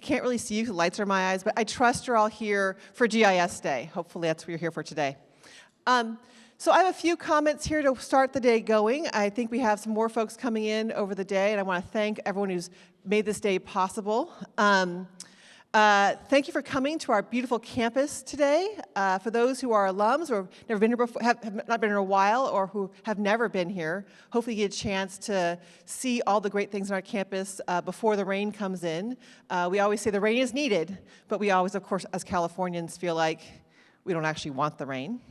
can't really see you because the lights are in my eyes, but I trust you're all here for GIS Day. Hopefully that's what you're here for today. So I have a few comments here to start the day going. I think we have some more folks coming in over the day, and I want to thank everyone who's made this day possible. Thank you for coming to our beautiful campus today. For those who are alums or have never been here before, have not been here a while, or who have never been here, hopefully you get a chance to see all the great things on our campus before the rain comes in. We always say the rain is needed, but we always, of course, as Californians, feel like we don't actually want the rain.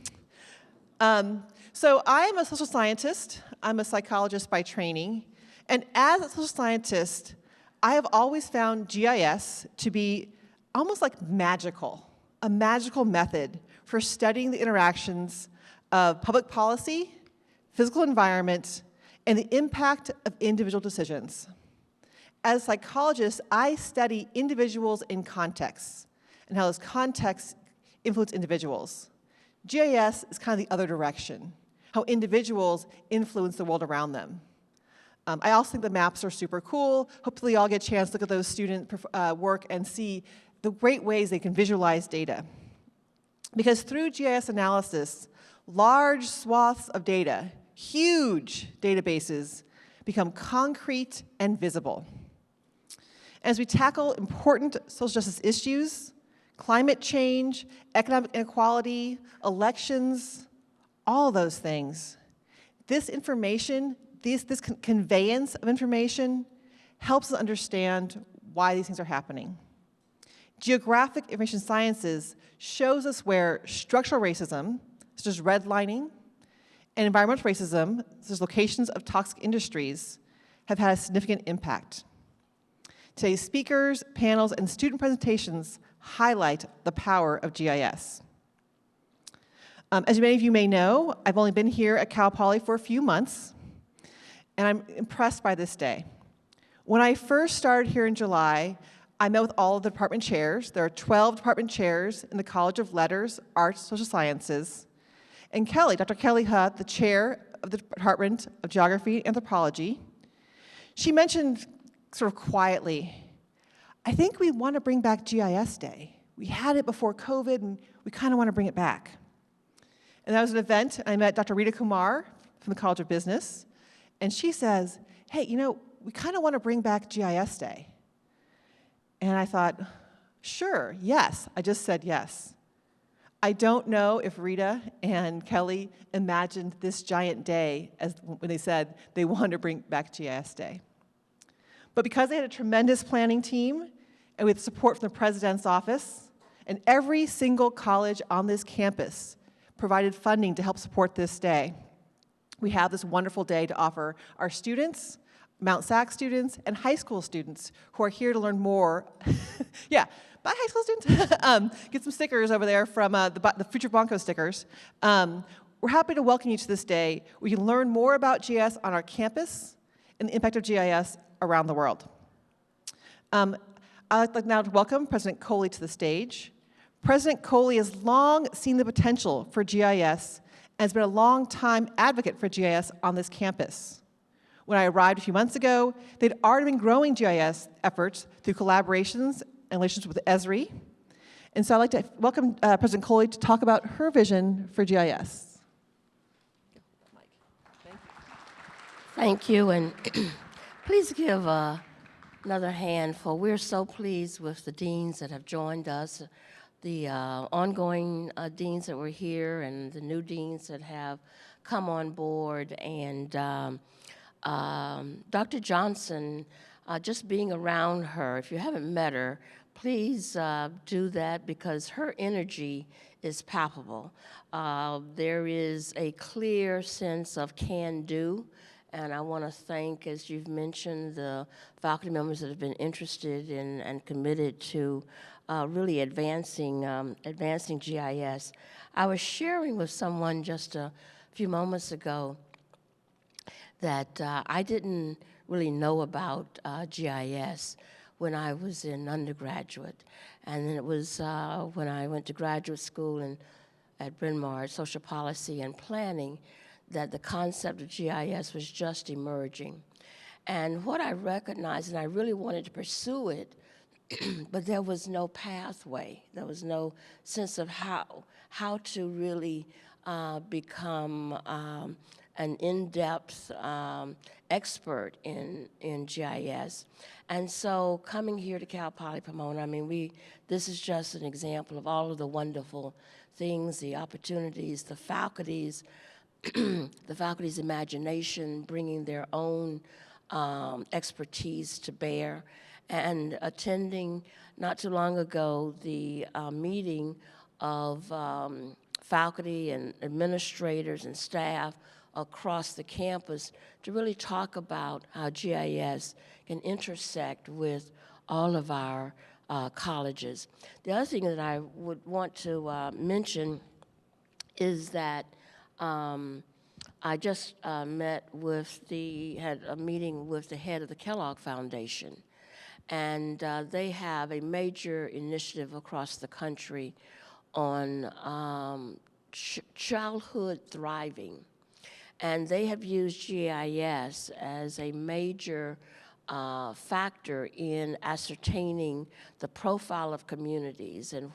So I am a social scientist. I'm a psychologist by training. And as a social scientist, I have always found GIS to be almost like magical, a magical method for studying the interactions of public policy, physical environment, and the impact of individual decisions. As a psychologist, I study individuals in contexts and how those contexts influence individuals. GIS is kind of the other direction, how individuals influence the world around them. I also think the maps are super cool. Hopefully you all get a chance to look at those student work and see the great ways they can visualize data. Because through GIS analysis, large swaths of data, huge databases, become concrete and visible. As we tackle important social justice issues, climate change, economic inequality, elections, all those things, this information, this conveyance of information helps us understand why these things are happening. Geographic information sciences shows us where structural racism, such as redlining, and environmental racism, such as locations of toxic industries, have had a significant impact. Today's speakers, panels, and student presentations highlight the power of GIS. As many of you may know, I've only been here at Cal Poly for a few months, and I'm impressed by this day. When I first started here in July, I met with all of the department chairs. There are 12 department chairs in the College of Letters, Arts, Social Sciences. And Kelly, Dr. Kelly Hutt, the chair of the Department of Geography and Anthropology, she mentioned sort of quietly, I think we want to bring back GIS Day. We had it before COVID, and we kind of want to bring it back. And that was an event. I met Dr. Rita Kumar from the College of Business, and she says, hey, you know, we kind of want to bring back GIS Day. And I thought, sure, yes. I just said yes. I don't know if Rita and Kelly imagined this giant day as when they said they wanted to bring back GIS Day. But because they had a tremendous planning team, and with support from the president's office, and every single college on this campus provided funding to help support this day, we have this wonderful day to offer our students, Mount SAC students, and high school students who are here to learn more. Yeah, bye high school students. Get some stickers over there from the Future Bronco stickers. We're happy to welcome you to this day. We can learn more about GIS on our campus and the impact of GIS around the world. I'd like now to welcome President Coley to the stage. President Coley has long seen the potential for GIS and has been a long-time advocate for GIS on this campus. When I arrived a few months ago, they'd already been growing GIS efforts through collaborations and relations with Esri. And so I'd like to welcome President Coley to talk about her vision for GIS. Thank you, and please give another handful. We're so pleased with the deans that have joined us, the ongoing deans that were here, and the new deans that have come on board, and Dr. Johnson, just being around her, if you haven't met her, please do that because her energy is palpable. There is a clear sense of can-do, and I want to thank, as you've mentioned, the faculty members that have been interested in and committed to really advancing GIS. I was sharing with someone just a few moments ago that I didn't really know about GIS when I was in undergraduate. And then it was when I went to graduate school at Bryn Mawr, social policy and planning, that the concept of GIS was just emerging. And what I recognized, and I really wanted to pursue it, but there was no pathway. There was no sense of how to really become an in-depth expert in GIS. And so coming here to Cal Poly Pomona, I mean, this is just an example of all of the wonderful things, the opportunities, the faculty's imagination, bringing their own expertise to bear, and attending not too long ago the meeting of faculty and administrators and staff across the campus to really talk about how GIS can intersect with all of our colleges. The other thing that I would want to mention is that I just had a meeting with the head of the Kellogg Foundation, and they have a major initiative across the country on childhood thriving. And they have used GIS as a major factor in ascertaining the profile of communities and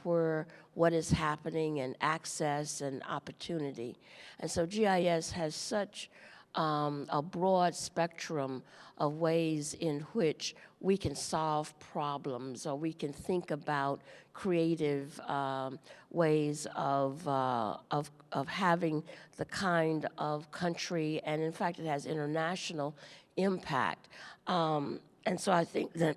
what is happening and access and opportunity. And so GIS has such a broad spectrum of ways in which we can solve problems, or we can think about creative ways of having the kind of country, and in fact it has international impact. And so I think that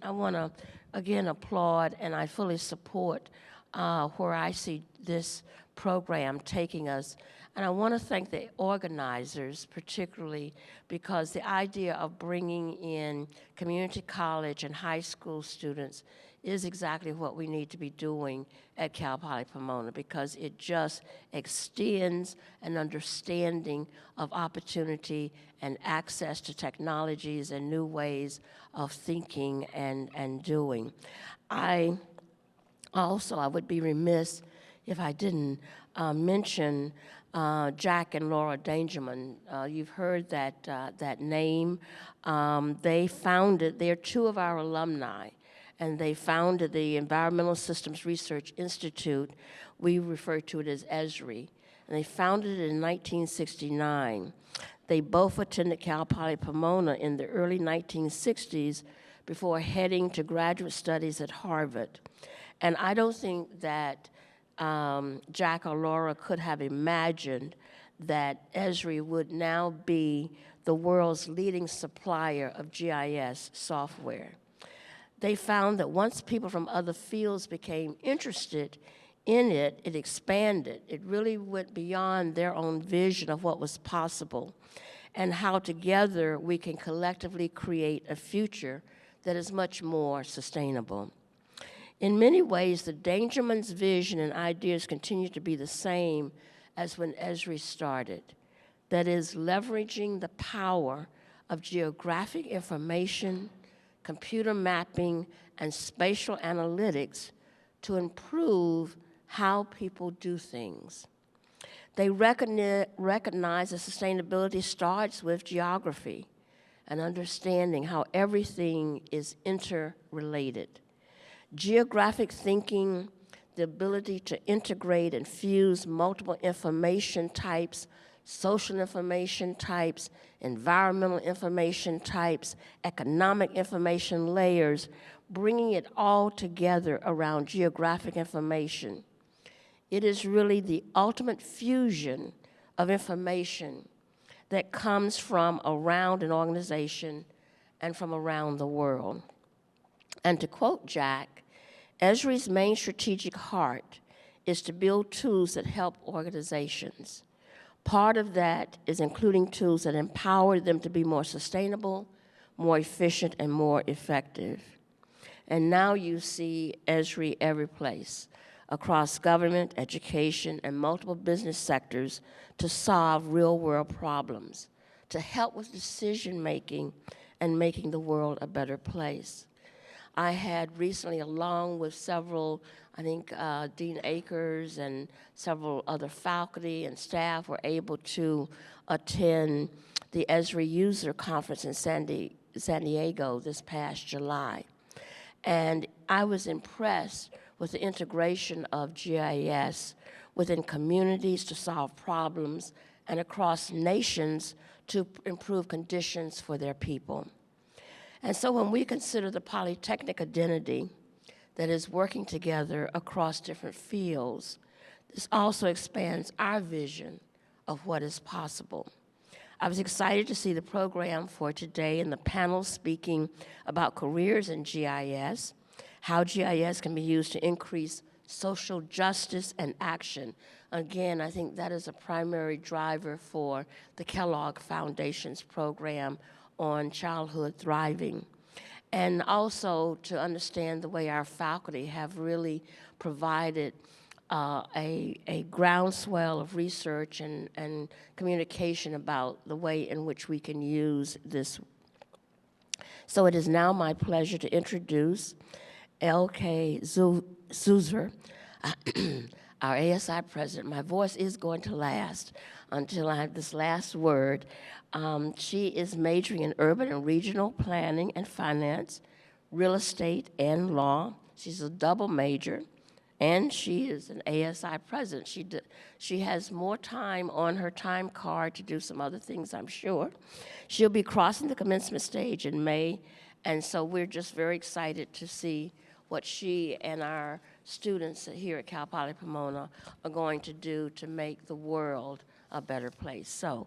I want to again applaud, and I fully support where I see this program taking us. And I want to thank the organizers particularly, because the idea of bringing in community college and high school students is exactly what we need to be doing at Cal Poly Pomona, because it just extends an understanding of opportunity and access to technologies and new ways of thinking and doing. I would be remiss if I didn't mention Jack and Laura Dangerman. You've heard that name. They're two of our alumni, and they founded the Environmental Systems Research Institute. We refer to it as ESRI, and they founded it in 1969. They both attended Cal Poly Pomona in the early 1960s before heading to graduate studies at Harvard. And I don't think that Jack or Laura could have imagined that Esri would now be the world's leading supplier of GIS software. They found that once people from other fields became interested in it, it expanded. It really went beyond their own vision of what was possible, and how together we can collectively create a future that is much more sustainable. In many ways, the Dangerman's vision and ideas continue to be the same as when Esri started. That is, leveraging the power of geographic information, computer mapping, and spatial analytics to improve how people do things. They recognize that sustainability starts with geography and understanding how everything is interrelated. Geographic thinking, the ability to integrate and fuse multiple information types, social information types, environmental information types, economic information layers, bringing it all together around geographic information. It is really the ultimate fusion of information that comes from around an organization and from around the world. And to quote Jack, Esri's main strategic heart is to build tools that help organizations. Part of that is including tools that empower them to be more sustainable, more efficient, and more effective. And now you see Esri every place, across government, education, and multiple business sectors to solve real-world problems, to help with decision-making and making the world a better place. I had recently, along with several, I think Dean Akers and several other faculty and staff, were able to attend the Esri User Conference in San Diego this past July. And I was impressed with the integration of GIS within communities to solve problems and across nations to improve conditions for their people. And so when we consider the polytechnic identity that is working together across different fields, this also expands our vision of what is possible. I was excited to see the program for today and the panel speaking about careers in GIS, how GIS can be used to increase social justice and action. Again, I think that is a primary driver for the Kellogg Foundation's program on childhood thriving. And also to understand the way our faculty have really provided a groundswell of research and communication about the way in which we can use this. So it is now my pleasure to introduce L.K. Zuzer, our ASI president. My voice is going to last until I have this last word. She is majoring in urban and regional planning and finance, real estate, and law. She's a double major. And she is an ASI president. She has more time on her time card to do some other things, I'm sure. She'll be crossing the commencement stage in May, and so we're just very excited to see what she and our students here at Cal Poly Pomona are going to do to make the world a better place. So,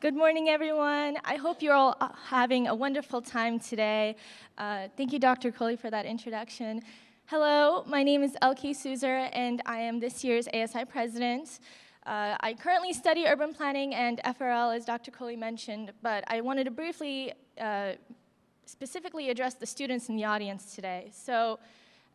good morning, everyone. I hope you're all having a wonderful time today. Thank you, Dr. Coley, for that introduction. Hello, my name is L.K. Suzer, and I am this year's ASI president. I currently study urban planning and FRL, as Dr. Coley mentioned, but I wanted to briefly, specifically address the students in the audience today. So,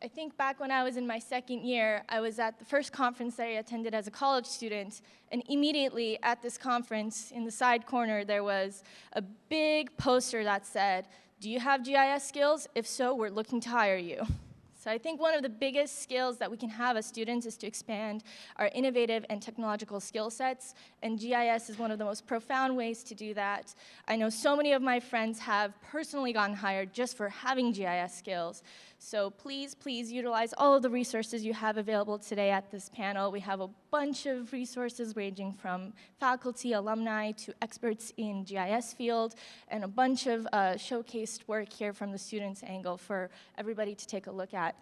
I think back when I was in my second year, I was at the first conference that I attended as a college student, and immediately at this conference, in the side corner, there was a big poster that said, "Do you have GIS skills? If so, we're looking to hire you." So I think one of the biggest skills that we can have as students is to expand our innovative and technological skill sets, and GIS is one of the most profound ways to do that. I know so many of my friends have personally gotten hired just for having GIS skills. So please, please utilize all of the resources you have available today at this panel. We have a bunch of resources ranging from faculty, alumni, to experts in GIS field, and a bunch of showcased work here from the students' angle for everybody to take a look at.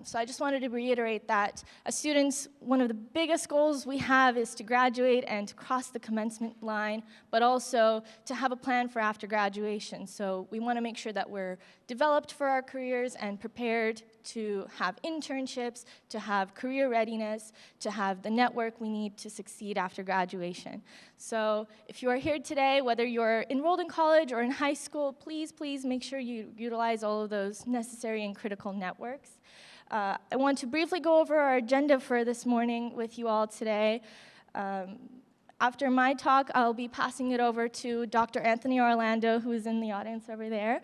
So I just wanted to reiterate that as students, one of the biggest goals we have is to graduate and to cross the commencement line, but also to have a plan for after graduation. So we want to make sure that we're developed for our careers and prepared to have internships, to have career readiness, to have the network we need to succeed after graduation. So if you are here today, whether you're enrolled in college or in high school, please, please make sure you utilize all of those necessary and critical networks. I want to briefly go over our agenda for this morning with you all today. After my talk, I'll be passing it over to Dr. Anthony Orlando, who is in the audience over there,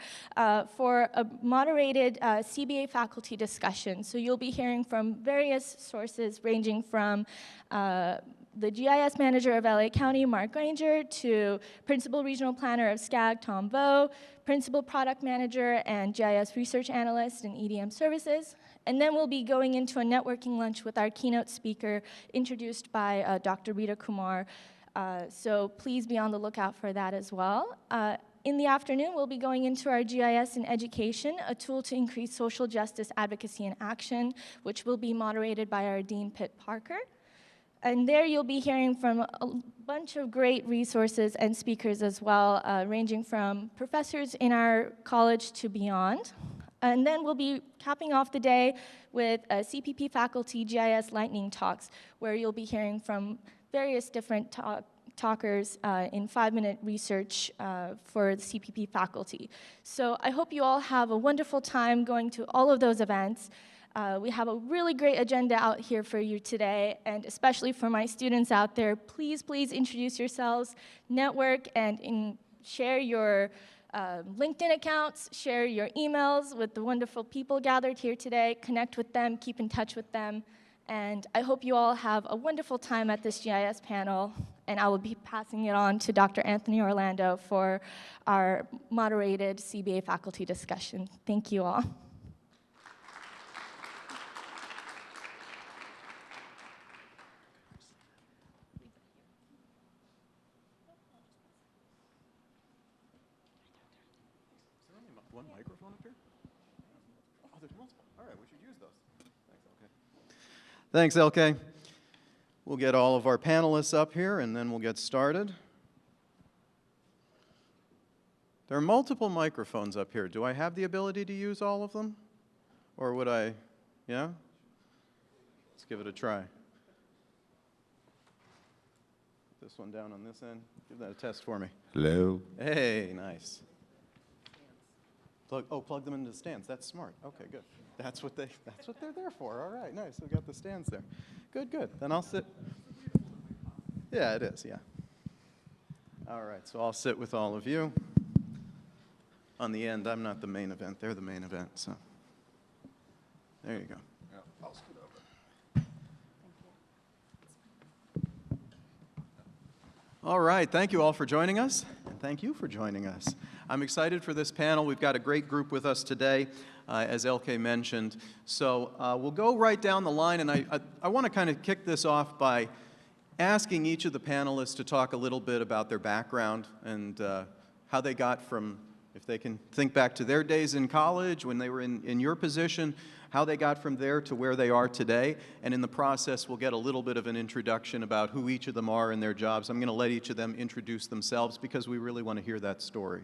for a moderated CBA faculty discussion. So you'll be hearing from various sources ranging from the GIS manager of LA County, Mark Granger, to Principal Regional Planner of SCAG, Tom Vo, Principal Product Manager and GIS Research Analyst in EDM Services. And then we'll be going into a networking lunch with our keynote speaker, introduced by Dr. Rita Kumar. So please be on the lookout for that as well. In the afternoon, we'll be going into our GIS in Education, a tool to increase social justice advocacy and action, which will be moderated by our Dean Pitt Parker. And there you'll be hearing from a bunch of great resources and speakers as well, ranging from professors in our college to beyond. And then we'll be capping off the day with CPP faculty GIS lightning talks, where you'll be hearing from various different talkers in 5-minute research for the CPP faculty. So I hope you all have a wonderful time going to all of those events. We have a really great agenda out here for you today, and especially for my students out there, please, please introduce yourselves, network, and share your LinkedIn accounts, share your emails with the wonderful people gathered here today, connect with them, keep in touch with them, and I hope you all have a wonderful time at this GIS panel. And I will be passing it on to Dr. Anthony Orlando for our moderated CBA faculty discussion. Thank you all. One microphone up here? Oh, there's multiple. All right, we should use those. Thanks, LK. Thanks, LK. We'll get all of our panelists up here, and then we'll get started. There are multiple microphones up here. Do I have the ability to use all of them? Or would I, yeah? Let's give it a try. Put this one down on this end. Give that a test for me. Hello. Hey, nice. Plug them into the stands. That's smart. Okay, good. That's what they're there for. All right, nice. We got the stands there. Good, good. Then I'll sit. Yeah, it is, yeah. All right, so I'll sit with all of you. On the end, I'm not the main event. They're the main event, so there you go. Yeah, I'll scoot over. All right, thank you all for joining us, and thank you for joining us. I'm excited for this panel. We've got a great group with us today, as LK mentioned. So we'll go right down the line, and I want to kind of kick this off by asking each of the panelists to talk a little bit about their background and how they got from, if they can think back to their days in college when they were in your position, how they got from there to where they are today. And in the process, we'll get a little bit of an introduction about who each of them are and their jobs. I'm going to let each of them introduce themselves because we really want to hear that story.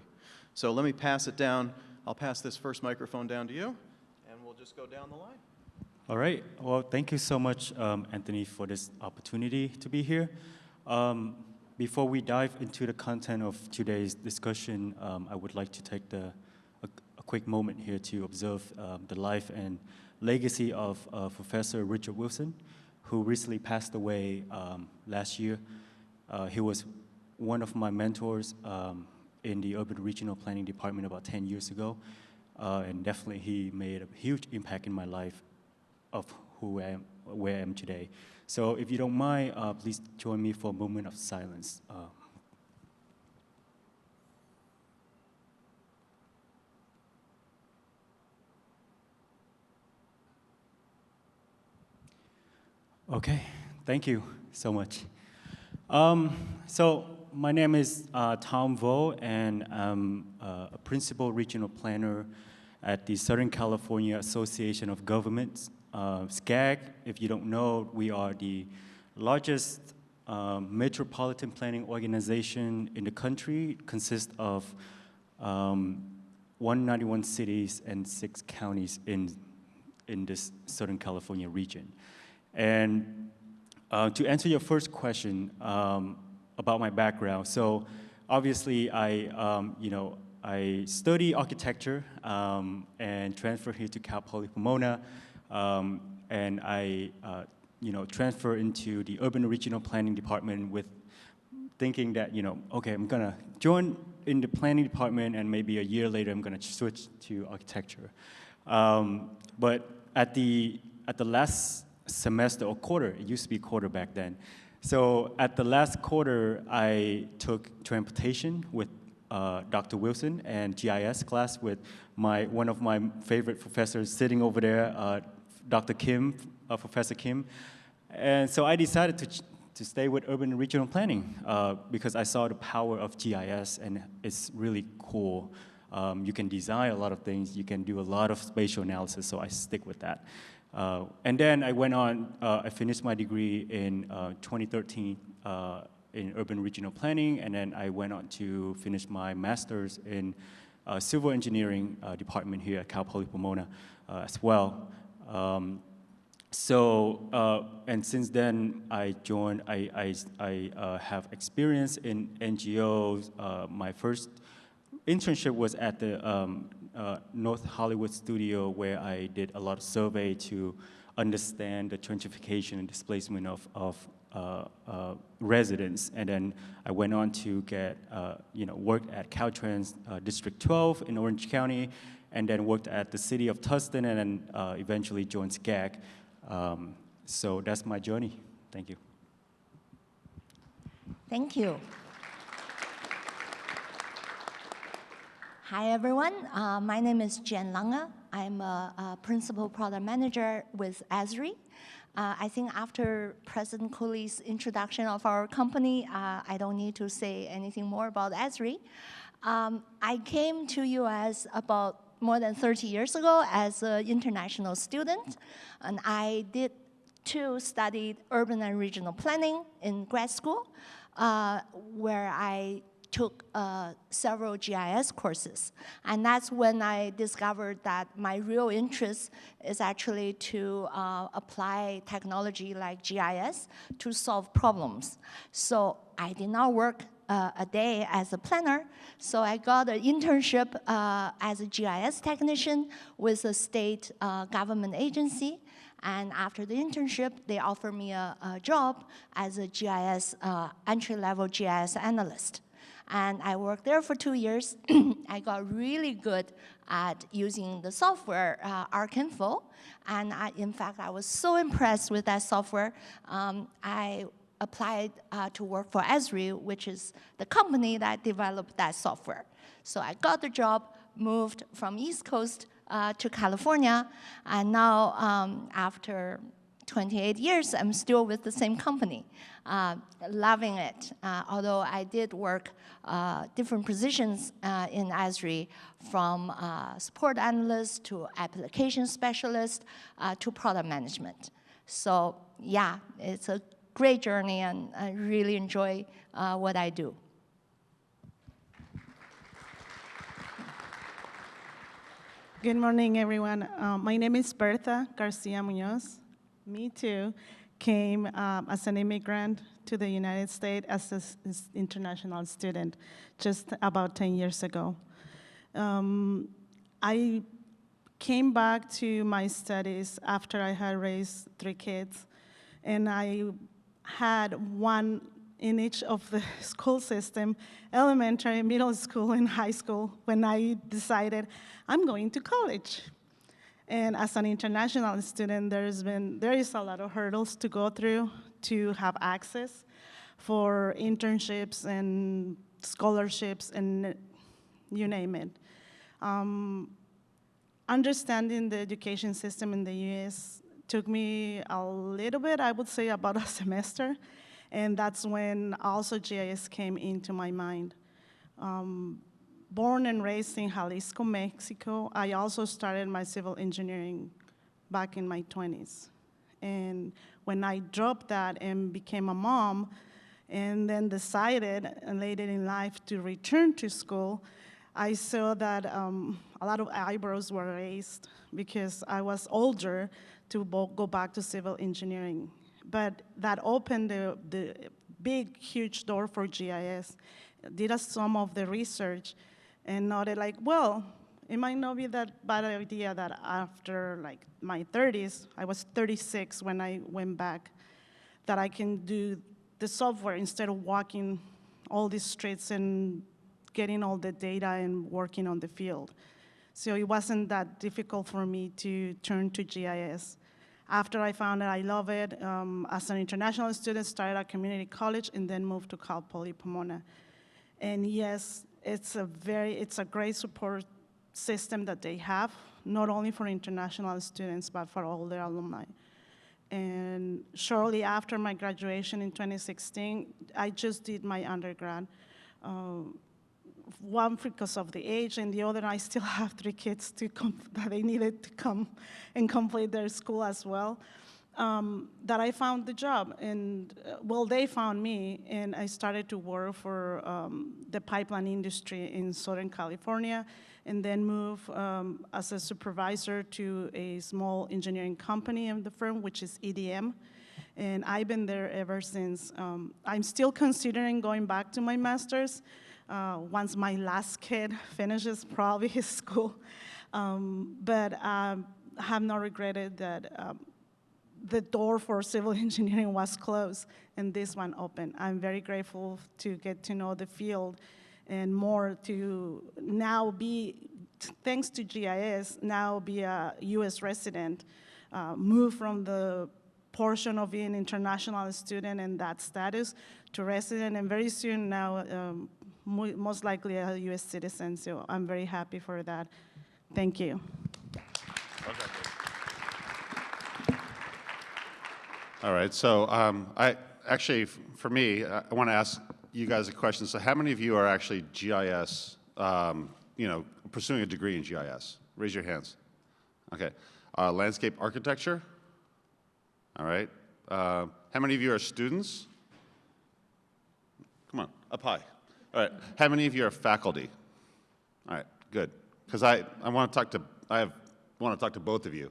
So let me pass it down. I'll pass this first microphone down to you, and we'll just go down the line. All right. Well, thank you so much, Anthony, for this opportunity to be here. Before we dive into the content of today's discussion, I would like to take a quick moment here to observe the life and legacy of Professor Richard Wilson, who recently passed away last year. He was one of my mentors in the Urban Regional Planning Department about 10 years ago, and definitely he made a huge impact in my life of where I am today. So if you don't mind, please join me for a moment of silence. Okay, thank you so much. So my name is Tom Vo, and I'm a principal regional planner at the Southern California Association of Governments. SCAG, if you don't know, we are the largest metropolitan planning organization in the country. It consists of 191 cities and 6 counties in this Southern California region. And to answer your first question about my background, so obviously I study architecture and transferred here to Cal Poly Pomona, and I transferred into the Urban Regional Planning Department with thinking that okay, I'm gonna join in the planning department, and maybe a year later I'm gonna switch to architecture. But at the last semester or quarter, it used to be quarter back then. So at the last quarter, I took transportation with Dr. Wilson and GIS class with one of my favorite professors sitting over there, Dr. Kim, Professor Kim. And so I decided to stay with urban and regional planning because I saw the power of GIS, and it's really cool. You can design a lot of things, you can do a lot of spatial analysis, so I stick with that. And then I went on, I finished my degree in 2013 in urban regional planning, and then I went on to finish my master's in civil engineering department here at Cal Poly Pomona as well. And since then I have experience in NGOs. My first internship was at the North Hollywood studio, where I did a lot of survey to understand the gentrification and displacement of residents. And then I went on to get, worked at Caltrans District 12 in Orange County, and then worked at the city of Tustin, and then eventually joined SCAG. So that's my journey. Thank you. Thank you. Hi, everyone. My name is Jen Lange. I'm a principal product manager with Esri. I think after President Cooley's introduction of our company, I don't need to say anything more about Esri. I came to US about more than 30 years ago as an international student, and I did studied urban and regional planning in grad school, where I took several GIS courses. And that's when I discovered that my real interest is actually to apply technology like GIS to solve problems. So I did not work a day as a planner, so I got an internship as a GIS technician with a state government agency. And after the internship, they offered me a job as a GIS, entry-level GIS analyst. And I worked there for 2 years. I got really good at using the software, ArcInfo. And in fact, I was so impressed with that software, I applied to work for Esri, which is the company that developed that software. So I got the job, moved from East Coast to California, and now after 28 years, I'm still with the same company, loving it. Although I did work different positions in Esri, from support analyst to application specialist to product management. So yeah, it's a great journey, and I really enjoy what I do. Good morning, everyone. My name is Bertha Garcia Munoz. Me too. Came as an immigrant to the United States as an international student just about 10 years ago. I came back to my studies after I had raised 3 kids, and I had one in each of the school system, elementary, middle school, and high school, when I decided I'm going to college. And as an international student, there is a lot of hurdles to go through to have access for internships and scholarships and you name it. Understanding the education system in the US took me a little bit, I would say about a semester, and that's when also GIS came into my mind. Born and raised in Jalisco, Mexico, I also started my civil engineering back in my 20s. And when I dropped that and became a mom, and then decided later in life to return to school, I saw that a lot of eyebrows were raised because I was older to go back to civil engineering. But that opened the big, huge door for GIS. Did some of the research and noted like, well, it might not be that bad idea that after like my 30s, I was 36 when I went back, that I can do the software instead of walking all these streets and getting all the data and working on the field. So it wasn't that difficult for me to turn to GIS. After I found that I love it, as an international student, started at community college and then moved to Cal Poly Pomona. And yes, it's a great support system that they have, not only for international students, but for all their alumni. And shortly after my graduation in 2016, I just did my undergrad. One because of the age, and the other, I still have 3 kids that they needed to come and complete their school as well, that I found the job. And well, they found me, and I started to work for the pipeline industry in Southern California, and then move as a supervisor to a small engineering company in the firm, which is EDM. And I've been there ever since. I'm still considering going back to my master's once my last kid finishes probably his school. But I have not regretted that the door for civil engineering was closed and this one opened. I'm very grateful to get to know the field and more to now be, thanks to GIS, now be a US resident, move from the portion of being international student and that status to resident, and very soon now, most likely a U.S. citizen. So I'm very happy for that. Thank you. All right, so for me, I want to ask you guys a question. So how many of you are actually GIS, pursuing a degree in GIS? Raise your hands. Okay. Landscape architecture? All right. How many of you are students? Come on, up high. All right. How many of you are faculty? All right, good. Because I want to talk to both of you.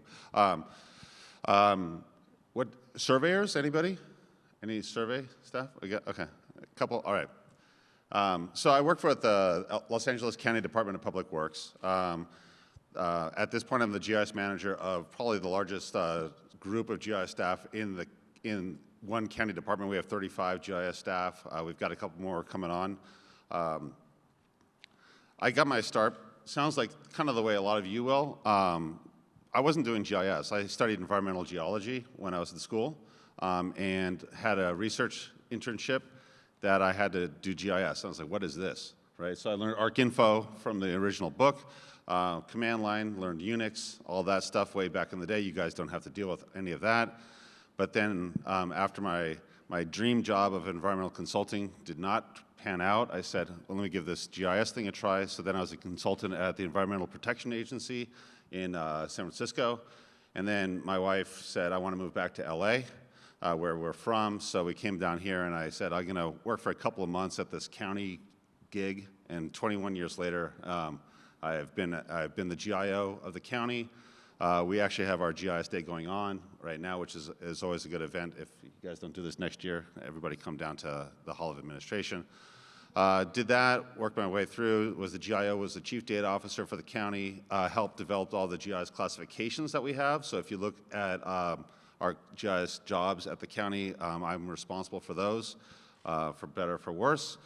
What surveyors? Anybody? Any survey staff? Okay, a couple. All right. So I work for the Los Angeles County Department of Public Works. At this point, I'm the GIS manager of probably the largest group of GIS staff in one county department. We have 35 GIS staff. We've got a couple more coming on. I got my start, sounds like kind of the way a lot of you will. I wasn't doing GIS. I studied environmental geology when I was in school and had a research internship that I had to do GIS. I was like, what is this? Right? So I learned ArcInfo from the original book, command line, learned Unix, all that stuff way back in the day. You guys don't have to deal with any of that. But then after my dream job of environmental consulting did not pan out, I said, well, let me give this GIS thing a try. So then I was a consultant at the Environmental Protection Agency in San Francisco. And then my wife said, I want to move back to LA, where we're from. So we came down here and I said, I'm going to work for a couple of months at this county gig. And 21 years later, I've been the GIO of the county. We actually have our GIS Day going on right now, which is always a good event. If you guys don't do this next year, everybody come down to the Hall of Administration. Did that, worked my way through, was the GIO, was the Chief Data Officer for the county, helped develop all the GIS classifications that we have. So if you look at our GIS jobs at the county, I'm responsible for those, for better or for worse.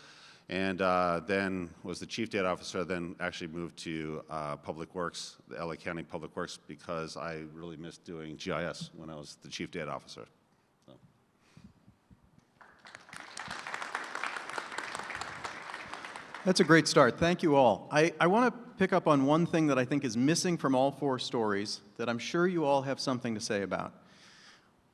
And then was the Chief Data Officer, then actually moved to Public Works, the LA County Public Works, because I really missed doing GIS when I was the Chief Data Officer. So. That's a great start. Thank you all. I want to pick up on one thing that I think is missing from all four stories that I'm sure you all have something to say about.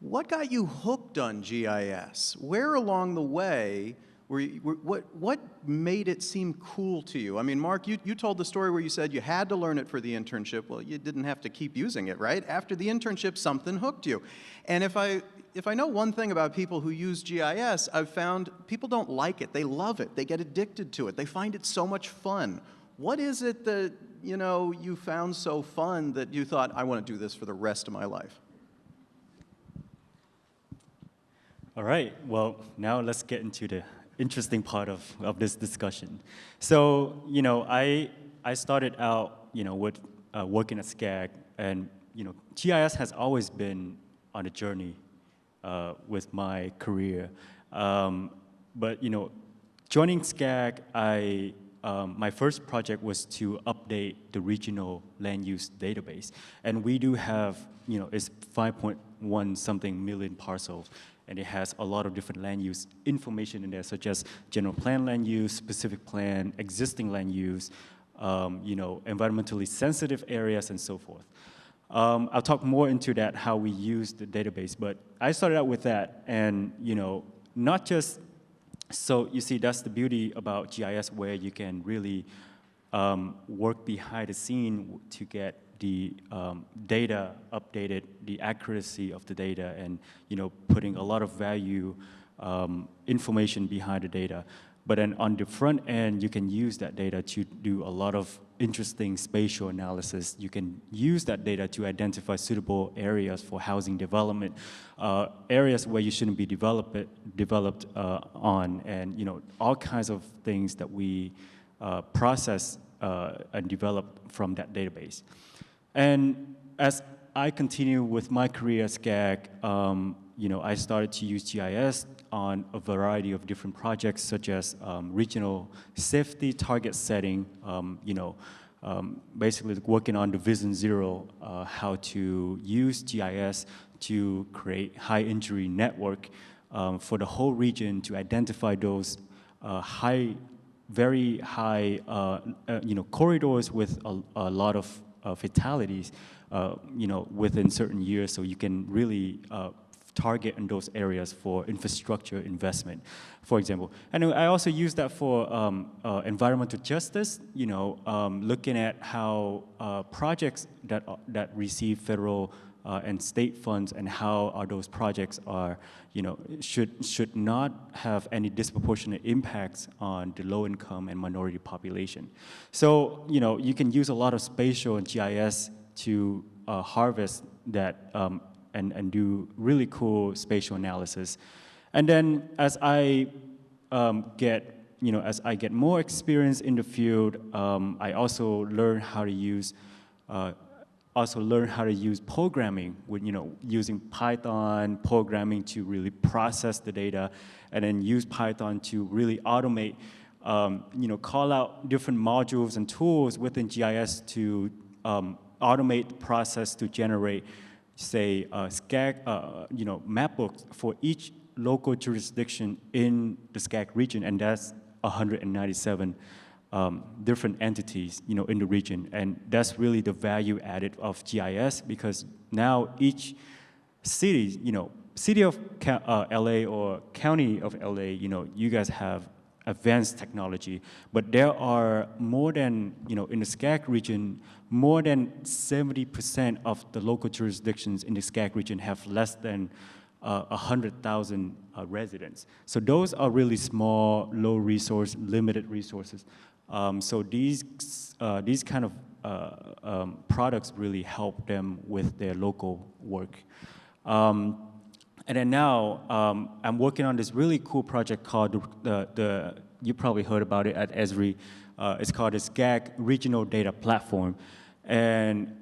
What got you hooked on GIS? Where along the way what made it seem cool to you? I mean, Mark, you told the story where you said you had to learn it for the internship. Well, you didn't have to keep using it, right? After the internship, something hooked you. And if I know one thing about people who use GIS, I've found people don't like it. They love it. They get addicted to it. They find it so much fun. What is it that, you found so fun that you thought, I want to do this for the rest of my life? All right, well, now let's get into the interesting part of this discussion. So, I started out, with working at SCAG, and, GIS has always been on a journey with my career. But, joining SCAG, my first project was to update the regional land use database. And we do have, it's 5.1 something million parcels. And it has a lot of different land use information in there, such as general plan land use, specific plan, existing land use, environmentally sensitive areas, and so forth. I'll talk more into that, how we use the database, but I started out with that, and not just, so you see, that's the beauty about GIS, where you can really work behind the scene to get the data updated, the accuracy of the data, and putting a lot of value information behind the data. But then on the front end, you can use that data to do a lot of interesting spatial analysis. You can use that data to identify suitable areas for housing development, areas where you shouldn't be developed on, and all kinds of things that we process and develop from that database. And as I continue with my career at SCAG, I started to use GIS on a variety of different projects, such as regional safety target setting, basically working on the Vision Zero, how to use GIS to create high injury network for the whole region to identify those very high, corridors with a lot of fatalities, within certain years, so you can really target in those areas for infrastructure investment, for example. And I also use that for environmental justice, looking at how projects that receive federal and state funds and how are those projects are, should not have any disproportionate impacts on the low income and minority population. So, you can use a lot of spatial and GIS to harvest that and do really cool spatial analysis. And then as I get more experience in the field, I also learn how to use programming with, using Python programming to really process the data, and then use Python to really automate, call out different modules and tools within GIS to automate the process to generate, say, map books for each local jurisdiction in the SCAC region, and that's 197 different entities, in the region. And that's really the value added of GIS, because now each city, city of LA or county of LA, you guys have advanced technology, but there are more than, in the SCAC region, more than 70% of the local jurisdictions in the SCAC region have less than 100,000 residents. So those are really small, low resource, limited resources. So these kind of products really help them with their local work. And then now, I'm working on this really cool project called you probably heard about it at Esri. It's called the SCAC Regional Data Platform. And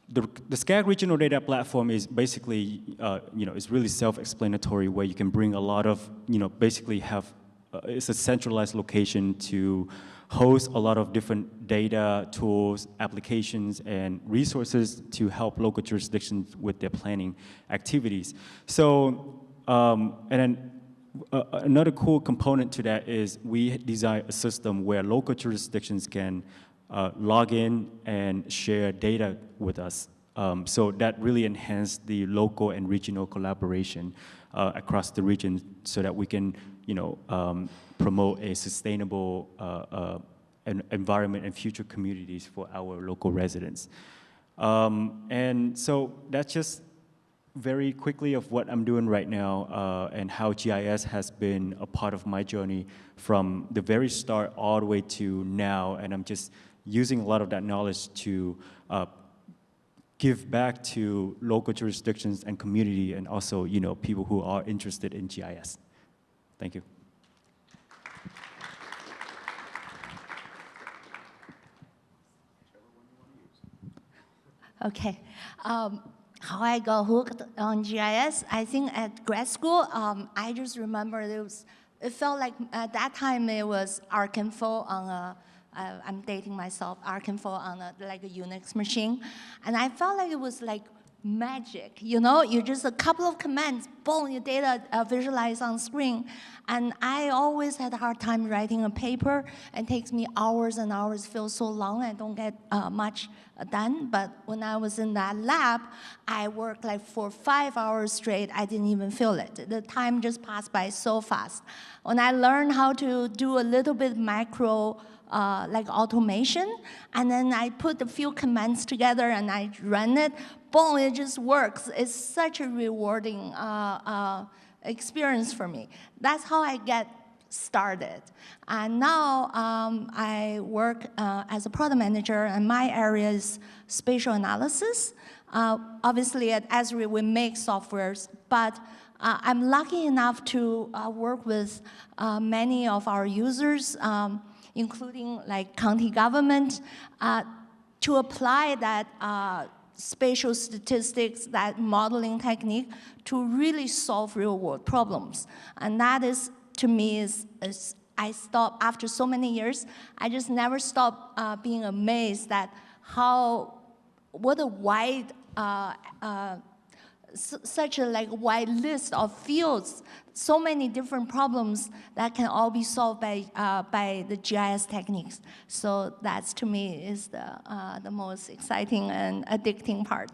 the SCAC Regional Data Platform is basically, it's really self-explanatory, where you can bring a lot of, basically have, it's a centralized location to host a lot of different data, tools, applications, and resources to help local jurisdictions with their planning activities. So, and then another cool component to that is we design a system where local jurisdictions can log in and share data with us. So that really enhanced the local and regional collaboration across the region, so that we can, promote a sustainable environment and future communities for our local residents. And so that's just very quickly of what I'm doing right now, and how GIS has been a part of my journey from the very start all the way to now. And I'm just using a lot of that knowledge to give back to local jurisdictions and community, and also, people who are interested in GIS. Thank you. Okay. How I got hooked on GIS, I think at grad school, I just remember it felt like at that time it was ArcInfo on a, I'm dating myself, ArcInfo on a Unix machine. And I felt like it was like magic, you just a couple of commands, boom, your data visualized on screen. And I always had a hard time writing a paper. It takes me hours and hours, feels so long, I don't get much done. But when I was in that lab, I worked like for 5 hours straight. I didn't even feel it. The time just passed by so fast. When I learned how to do a little bit macro automation, and then I put a few commands together and I run it, boom, it just works. It's such a rewarding experience for me. That's how I get started. And now I work as a product manager, and my area is spatial analysis. Obviously at Esri we make softwares, but I'm lucky enough to work with many of our users, including like county government, to apply that spatial statistics, that modeling technique, to really solve real-world problems. And that is, to me, I stop after so many years. I just never stop being amazed at what a wide such a like wide list of fields, so many different problems that can all be solved by the GIS techniques. So that's to me is the most exciting and addicting part.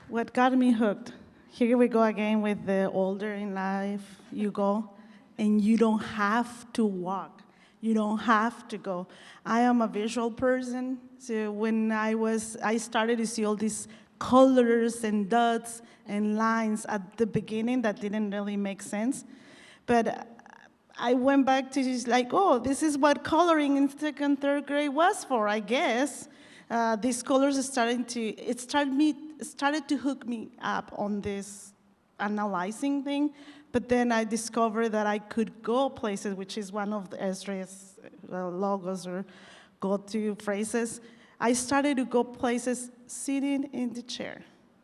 What got me hooked, here we go again with the older in life you go, and you don't have to walk. You don't have to go. I am a visual person, so when I started to see all these colors and dots and lines at the beginning that didn't really make sense. But I went back to just like, oh, this is what coloring in second, third grade was for, I guess. These colors started to hook me up on this analyzing thing, but then I discovered that I could go places, which is one of the Esri's logos or go-to phrases. I started to go places sitting in the chair,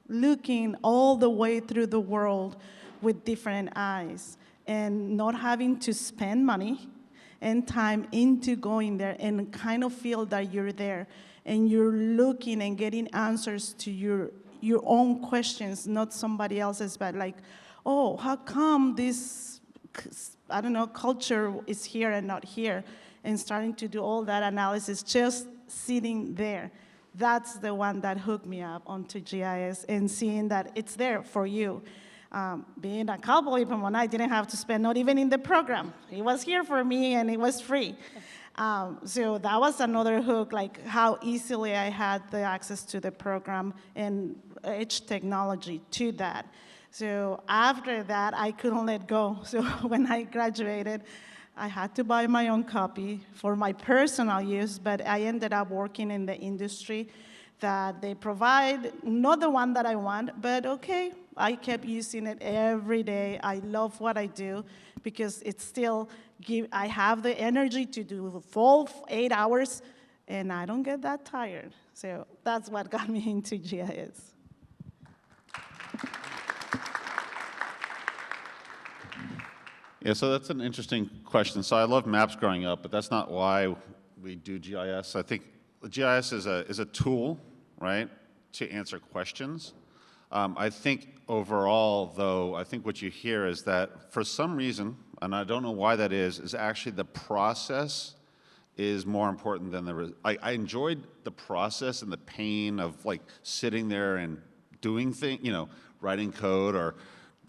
looking all the way through the world with different eyes, and not having to spend money and time into going there and kind of feel that you're there and you're looking and getting answers to your own questions, not somebody else's, but like, oh, how come this, I don't know, culture is here and not here? And starting to do all that analysis, just sitting there. That's the one that hooked me up onto GIS and seeing that it's there for you. Being a cowboy, even when I didn't have to spend, not even in the program. It was here for me and it was free. So that was another hook, like how easily I had the access to the program and edge technology to that. So after that, I couldn't let go. So when I graduated, I had to buy my own copy for my personal use, but I ended up working in the industry that they provide, not the one that I want, but okay, I kept using it every day. I love what I do because it's still, I have the energy to do the full 8 hours, and I don't get that tired. So that's what got me into GIS. Yeah, so that's an interesting question. So I loved maps growing up, but that's not why we do GIS. I think GIS is a tool, right, to answer questions. I think overall, though, I think what you hear is that for some reason, and I don't know why that is actually the process is more important than I enjoyed the process and the pain of like sitting there and doing things, writing code or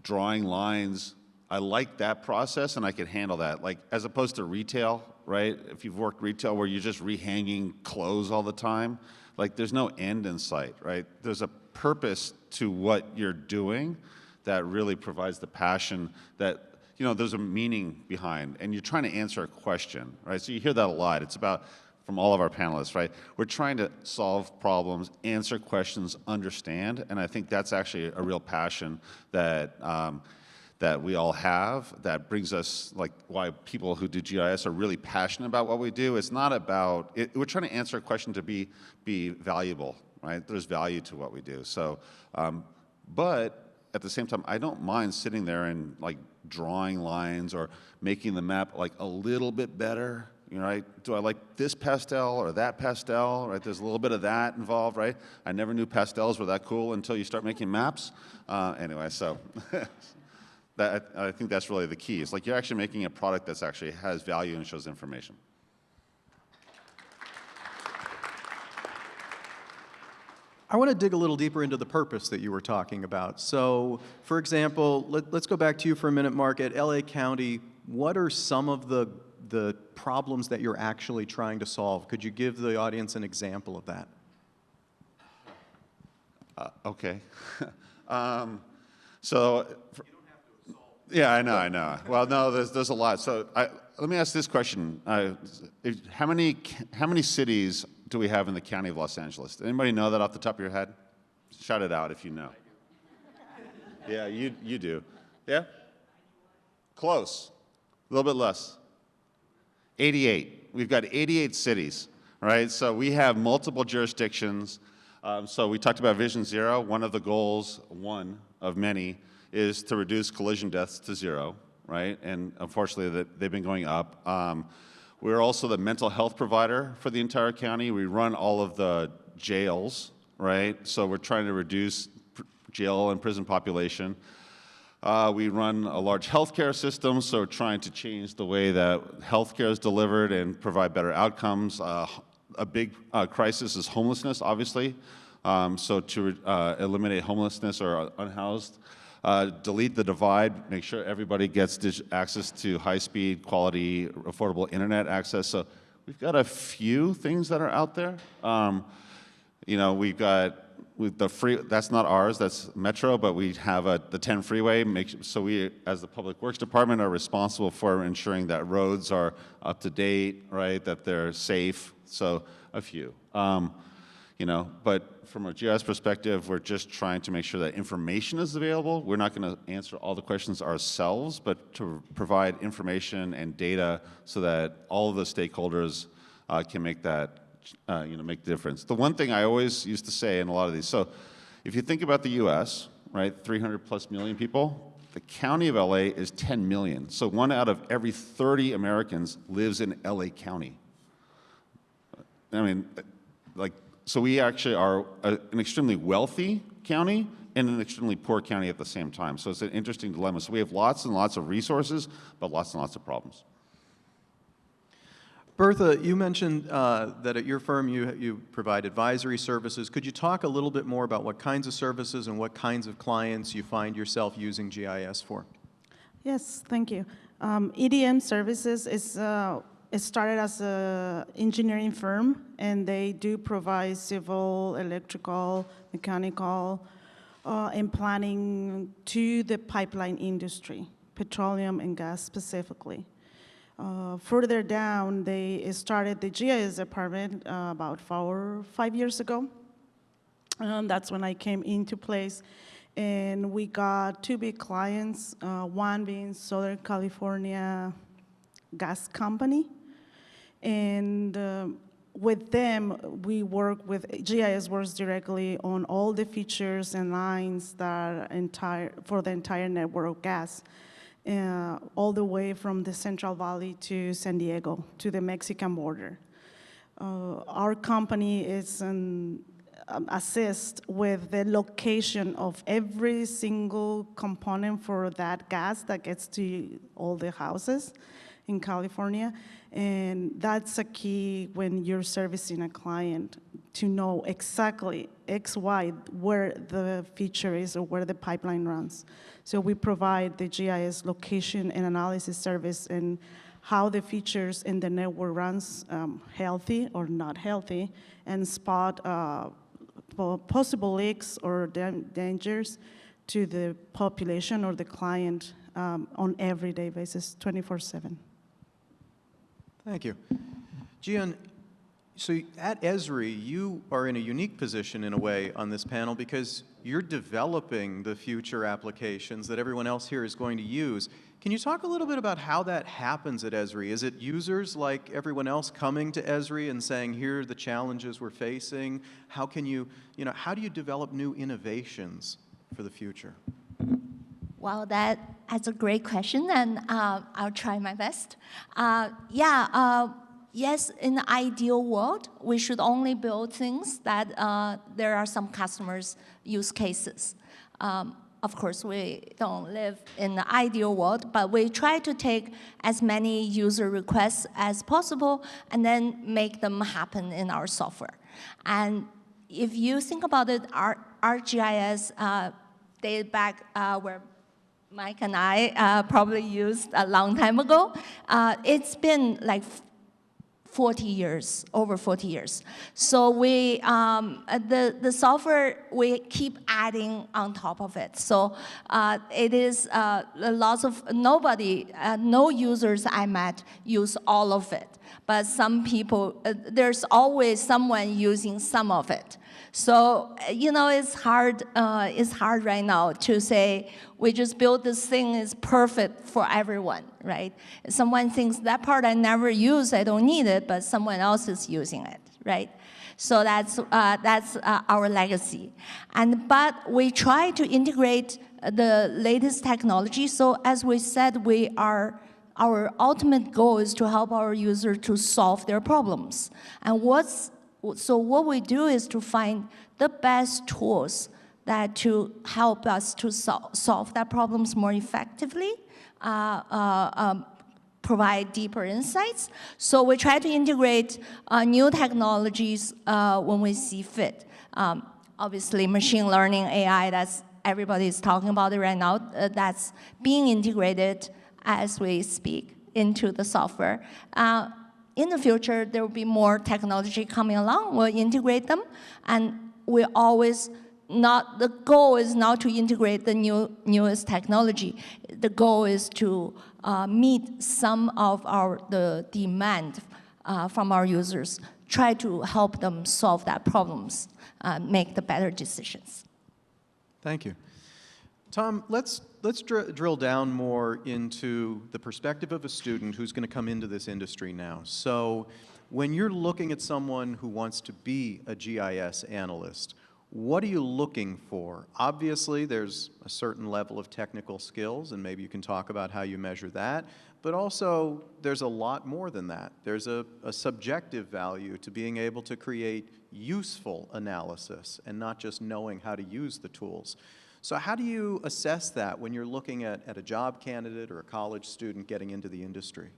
drawing lines. I like that process and I could handle that. Like as opposed to retail, right? If you've worked retail where you're just rehanging clothes all the time, like there's no end in sight, right? There's a purpose to what you're doing that really provides the passion that, there's a meaning behind, and you're trying to answer a question, right? So you hear that a lot. It's about, from all of our panelists, right? We're trying to solve problems, answer questions, understand, and I think that's actually a real passion that that we all have, that brings us, like, why people who do GIS are really passionate about what we do. It's not about, we're trying to answer a question to be valuable, right? There's value to what we do. So, but at the same time, I don't mind sitting there and like drawing lines or making the map like a little bit better, right? Do I like this pastel or that pastel, right? There's a little bit of that involved, right? I never knew pastels were that cool until you start making maps. Anyway, so I think that's really the key. It's like you're actually making a product that's actually has value and shows information. I want to dig a little deeper into the purpose that you were talking about. So, for example, let's go back to you for a minute, Mark. At LA County, what are some of the problems that you're actually trying to solve? Could you give the audience an example of that? Okay. Yeah, I know. Well, no, there's a lot. So let me ask this question: how many cities do we have in the county of Los Angeles? Anybody know that off the top of your head? Shout it out if you know. Yeah, you do. Yeah? Close. A little bit less. 88. We've got 88 cities, right? So we have multiple jurisdictions. So we talked about Vision Zero. One of the goals, one of many, is to reduce collision deaths to zero, right? And unfortunately, they've been going up. We're also the mental health provider for the entire county. We run all of the jails, right? So we're trying to reduce jail and prison population. We run a large healthcare system, so we're trying to change the way that healthcare is delivered and provide better outcomes. A big crisis is homelessness, obviously. So to eliminate homelessness or unhoused, delete the divide, make sure everybody gets access to high-speed, quality, affordable internet access. So we've got a few things that are out there. You know, we've got with the free, that's not ours, that's Metro, but we have the 10 freeway. So we, as the Public Works Department, are responsible for ensuring that roads are up to date, right, that they're safe. So a few. You know, but from a GIS perspective, we're just trying to make sure that information is available. We're not going to answer all the questions ourselves, but to provide information and data so that all of the stakeholders can make that, you know, make the difference. The one thing I always used to say in a lot of these, so if you think about the U.S., right, 300+ million people, the county of LA is 10 million. So 1 out of every 30 Americans lives in LA County. I mean, like, so we actually are an extremely wealthy county and an extremely poor county at the same time. So it's an interesting dilemma. So we have lots and lots of resources, but lots and lots of problems. Bertha, you mentioned that at your firm you provide advisory services. Could you talk a little bit more about what kinds of services and what kinds of clients you find yourself using GIS for? Yes, thank you. EDM Services is it started as an engineering firm, and they do provide civil, electrical, mechanical, and planning to the pipeline industry, petroleum and gas specifically. Further down, they started the GIS department about 4 or 5 years ago. That's when I came into place, and we got 2 big clients, one being Southern California Gas Company. And with them, we work with, GIS works directly on all the features and lines that for the entire network of gas, all the way from the Central Valley to San Diego, to the Mexican border. Our company is assist with the location of every single component for that gas that gets to all the houses in California. And that's a key when you're servicing a client, to know exactly XY where the feature is or where the pipeline runs. So we provide the GIS location and analysis service and how the features in the network runs, healthy or not healthy, and spot possible leaks or dangers to the population or the client on everyday basis, 24/7. Thank you. Gian, so at Esri, you are in a unique position in a way on this panel because you're developing the future applications that everyone else here is going to use. Can you talk a little bit about how that happens at Esri? Is it users like everyone else coming to Esri and saying, here are the challenges we're facing? How can you, how do you develop new innovations for the future? Well, that's a great question, and I'll try my best. Yes, in the ideal world, we should only build things that there are some customers' use cases. Of course, we don't live in the ideal world, but we try to take as many user requests as possible and then make them happen in our software. And if you think about it, our GIS dated back where Mike and I probably used a long time ago. It's been like 40 years, over 40 years. So we, the software, we keep adding on top of it. So it is lots of, no users I met use all of it. But some people, there's always someone using some of it. So, it's hard right now to say, we just built this thing is perfect for everyone, right? Someone thinks that part I never use, I don't need it, but someone else is using it, right? So that's our legacy. But we try to integrate the latest technology. So as we said, we are our ultimate goal is to help our user to solve their problems. And so what we do is to find the best tools that to help us to solve that problems more effectively, provide deeper insights. So we try to integrate new technologies when we see fit. Obviously, machine learning, AI, that's everybody is talking about it right now. That's being integrated as we speak into the software. In the future, there will be more technology coming along. We'll integrate them, and we always the goal is not to integrate the newest technology. The goal is to meet some of the demand from our users, try to help them solve that problems, make the better decisions. Thank you. Tom, let's drill down more into the perspective of a student who's going to come into this industry now. So when you're looking at someone who wants to be a GIS analyst, what are you looking for? Obviously, there's a certain level of technical skills, and maybe you can talk about how you measure that, but also there's a lot more than that. There's a subjective value to being able to create useful analysis and not just knowing how to use the tools. So how do you assess that when you're looking at a job candidate or a college student getting into the industry?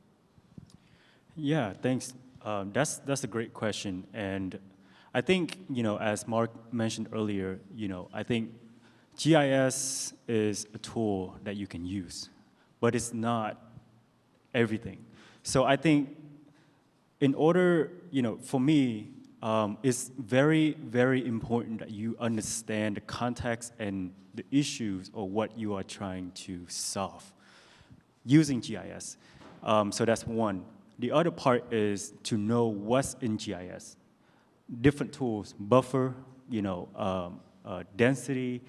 Yeah, thanks. That's a great question. And I think, as Mark mentioned earlier, I think GIS is a tool that you can use, but it's not everything. So I think in order, for me, it's very, very important that you understand the context and the issues or what you are trying to solve using GIS. So that's one. The other part is to know what's in GIS. Different tools, buffer, density,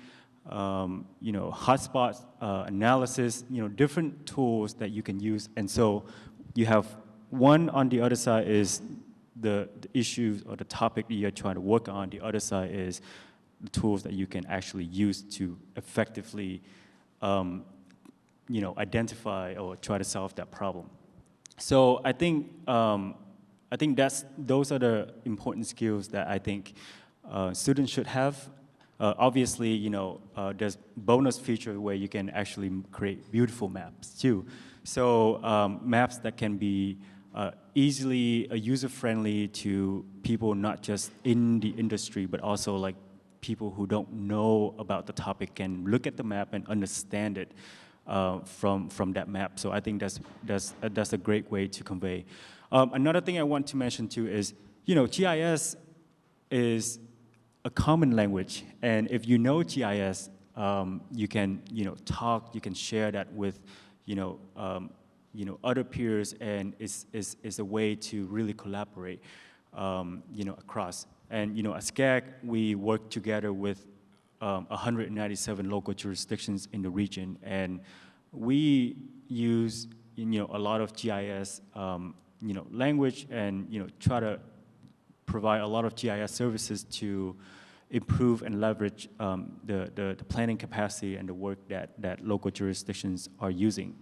hotspots analysis, different tools that you can use. And so you have one on the other side is the issues or the topic that you're trying to work on. The other side is the tools that you can actually use to effectively, identify or try to solve that problem. So I think those are the important skills that I think students should have. Obviously, there's bonus feature where you can actually create beautiful maps too. So maps that can be easily user-friendly to people not just in the industry, but also like people who don't know about the topic can look at the map and understand it from that map. So I think that's a great way to convey. Another thing I want to mention too is, GIS is a common language, and if you know GIS, you can talk, you can share that with other peers, and it's a way to really collaborate across. And at SCAG, we work together with 197 local jurisdictions in the region, and we use a lot of GIS language and try to provide a lot of GIS services to improve and leverage the planning capacity and the work that local jurisdictions are using.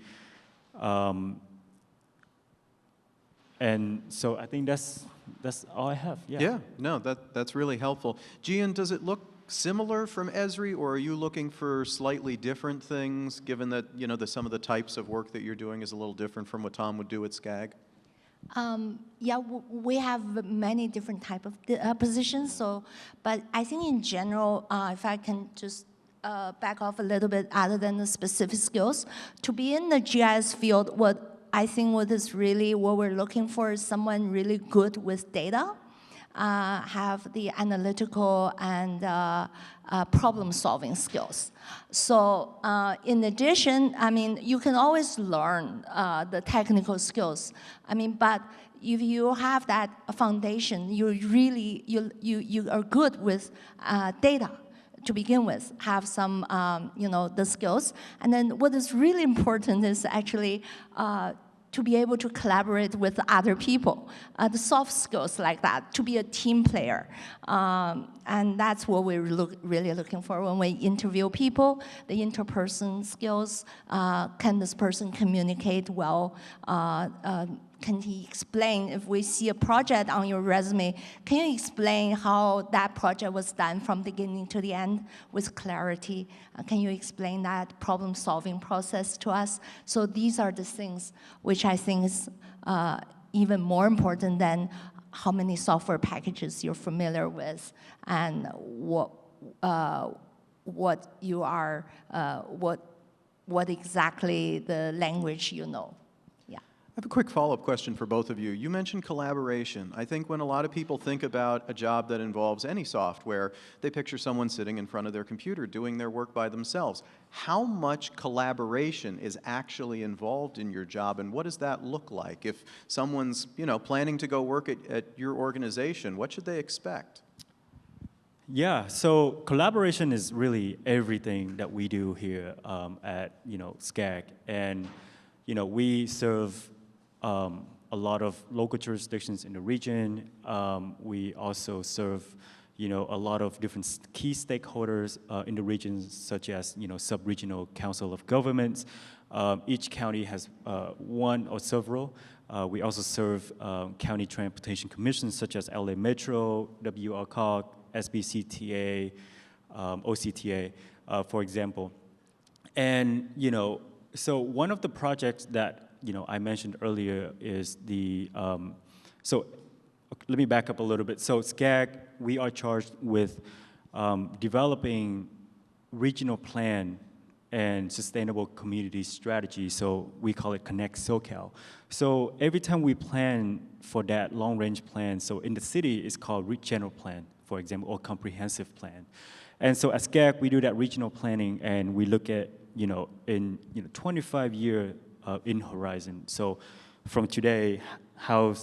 And so I think that's all I have. Yeah, no, that's really helpful. Gian, does it look similar from Esri, or are you looking for slightly different things, given that some of the types of work that you're doing is a little different from what Tom would do at SCAG? Yeah, we have many different type of positions. So, but I think in general, if I can just back off a little bit, other than the specific skills, to be in the GIS field, what we're looking for is someone really good with data, have the analytical and problem-solving skills. So in addition, you can always learn the technical skills. But if you have that foundation, you are good with data to begin with, have some, the skills. And then what is really important is actually to be able to collaborate with other people, the soft skills like that, to be a team player. And that's what we're really looking for when we interview people, the interperson skills. Can this person communicate well? Can he explain, if we see a project on your resume, can you explain how that project was done from beginning to the end with clarity? Can you explain that problem-solving process to us? So these are the things which I think is even more important than how many software packages you're familiar with and what you are, what exactly the language you know. I have a quick follow-up question for both of you. You mentioned collaboration. I think when a lot of people think about a job that involves any software, they picture someone sitting in front of their computer doing their work by themselves. How much collaboration is actually involved in your job, and what does that look like? If someone's, planning to go work at your organization, what should they expect? Yeah, so collaboration is really everything that we do here at SCAG, and we serve a lot of local jurisdictions in the region. We also serve, a lot of different key stakeholders in the region, such as, sub-regional council of governments. Each county has one or several. We also serve county transportation commissions, such as LA Metro, WRCOG, SBCTA, OCTA, for example. And, so one of the projects that I mentioned earlier is the, so let me back up a little bit. So SCAG, we are charged with developing regional plan and sustainable community strategy. So we call it Connect SoCal. So every time we plan for that long-range plan, so in the city, it's called general plan, for example, or comprehensive plan. And so at SCAG, we do that regional planning, and we look at, in 25-year in horizon. So from today, how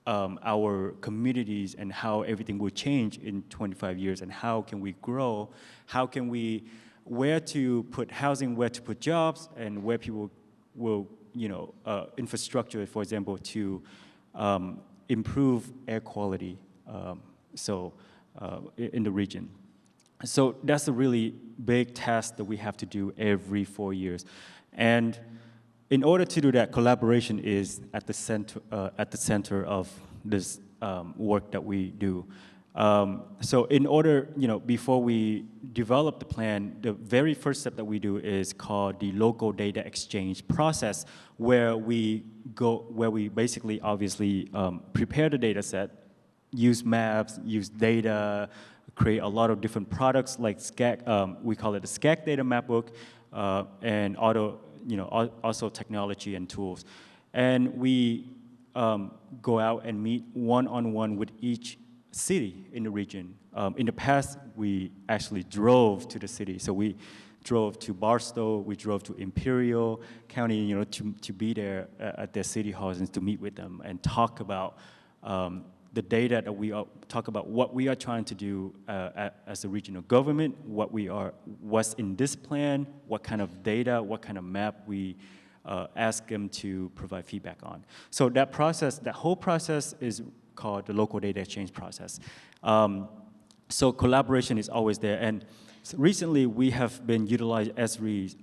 our communities and how everything will change in 25 years, and how can we grow, where to put housing, where to put jobs, and where people will, infrastructure, for example, to improve air quality, in the region. So that's a really big task that we have to do every 4 years. And in order to do that, collaboration is at the center of this work that we do. So in order, before we develop the plan, the very first step that we do is called the local data exchange process, where we basically, obviously, prepare the data set, use maps, use data, create a lot of different products like SCAG, we call it the SCAG data map book, and also technology and tools. And we go out and meet one-on-one with each city in the region. In the past, we actually drove to the city. So we drove to Barstow, we drove to Imperial County, to be there at their city halls and to meet with them and talk about the data that talk about what we are trying to do as a regional government, what's in this plan, what kind of data, what kind of map we ask them to provide feedback on. So that whole process is called the local data exchange process. So collaboration is always there. And recently we have been utilizing Esri's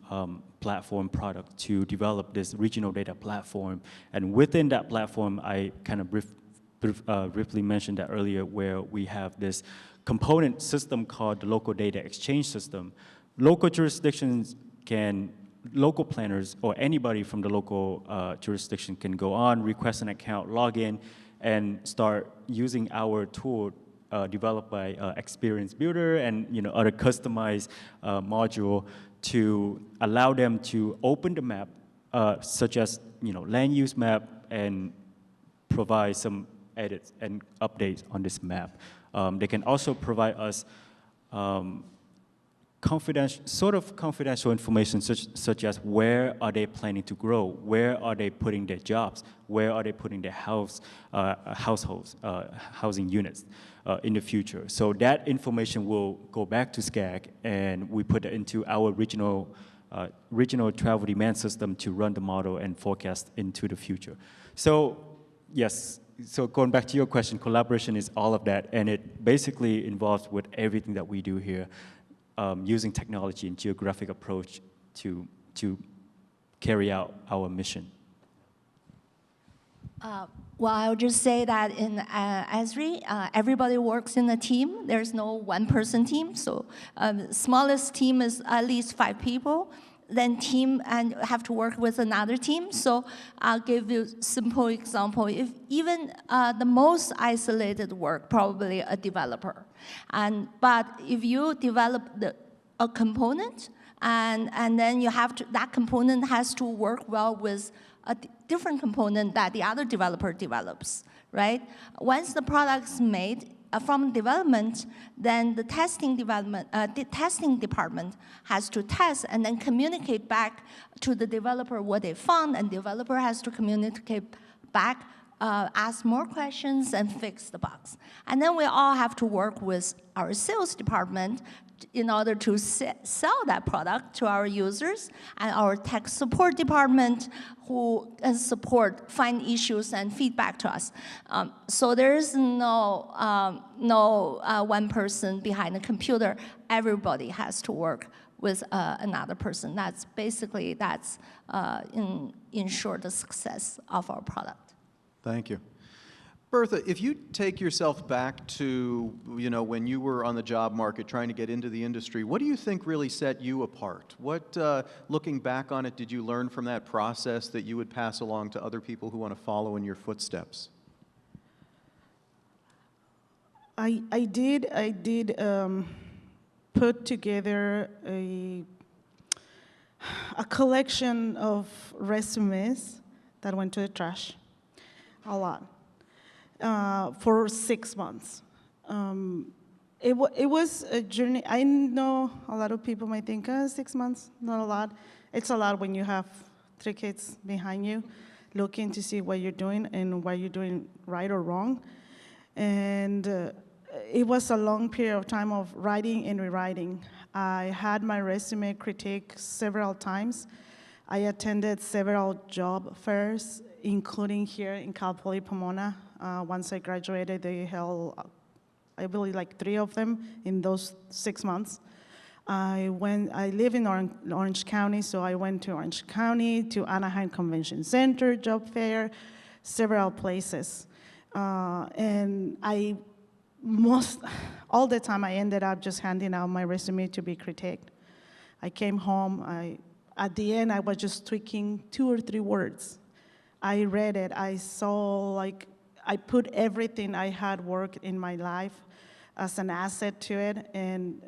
platform product to develop this regional data platform. And within that platform, I kind of briefly mentioned that earlier, where we have this component system called the local data exchange system. Local jurisdictions local planners or anybody from the local jurisdiction can go on, request an account, log in, and start using our tool developed by Experience Builder and other customized module to allow them to open the map, such as land use map, and provide some edits and updates on this map. They can also provide us confidential information, such as where are they planning to grow, where are they putting their jobs, where are they putting their households, housing units in the future. So that information will go back to SCAG, and we put it into our regional regional travel demand system to run the model and forecast into the future. So yes, so going back to your question, collaboration is all of that, and it basically involves with everything that we do here, using technology and geographic approach to carry out our mission. Well, I'll just say that in Esri, everybody works in a team. There's no one-person team. So smallest team is at least 5 people. Then team and have to work with another team. So I'll give you a simple example. If even the most isolated work, probably a developer. But if you develop a component, and then you have to, that component has to work well with a different component that the other developer develops, right? Once the product's made from development, then the testing department has to test and then communicate back to the developer what they found, and developer has to communicate back, ask more questions, and fix the bugs. And then we all have to work with our sales department in order to sell that product to our users, and our tech support department who can find issues and feedback to us. So there is no one person behind the computer. Everybody has to work with another person. That's basically, ensure the success of our product. Thank you. Bertha, if you take yourself back to, when you were on the job market trying to get into the industry, what do you think really set you apart? What, looking back on it, did you learn from that process that you would pass along to other people who want to follow in your footsteps? I did put together a collection of resumes that went to the trash, a lot. For 6 months. It was a journey. I know a lot of people might think, 6 months, not a lot. It's a lot when you have 3 kids behind you, looking to see what you're doing and what you're doing right or wrong. And it was a long period of time of writing and rewriting. I had my resume critiqued several times. I attended several job fairs, including here in Cal Poly Pomona. Once I graduated, they held, I believe, like 3 of them in those 6 months. I live in Orange County, so I went to Orange County, to Anaheim Convention Center, job fair, several places. And all the time I ended up just handing out my resume to be critiqued. I came home, at the end I was just tweaking 2 or 3 words. I read it, I saw I put everything I had worked in my life as an asset to it, and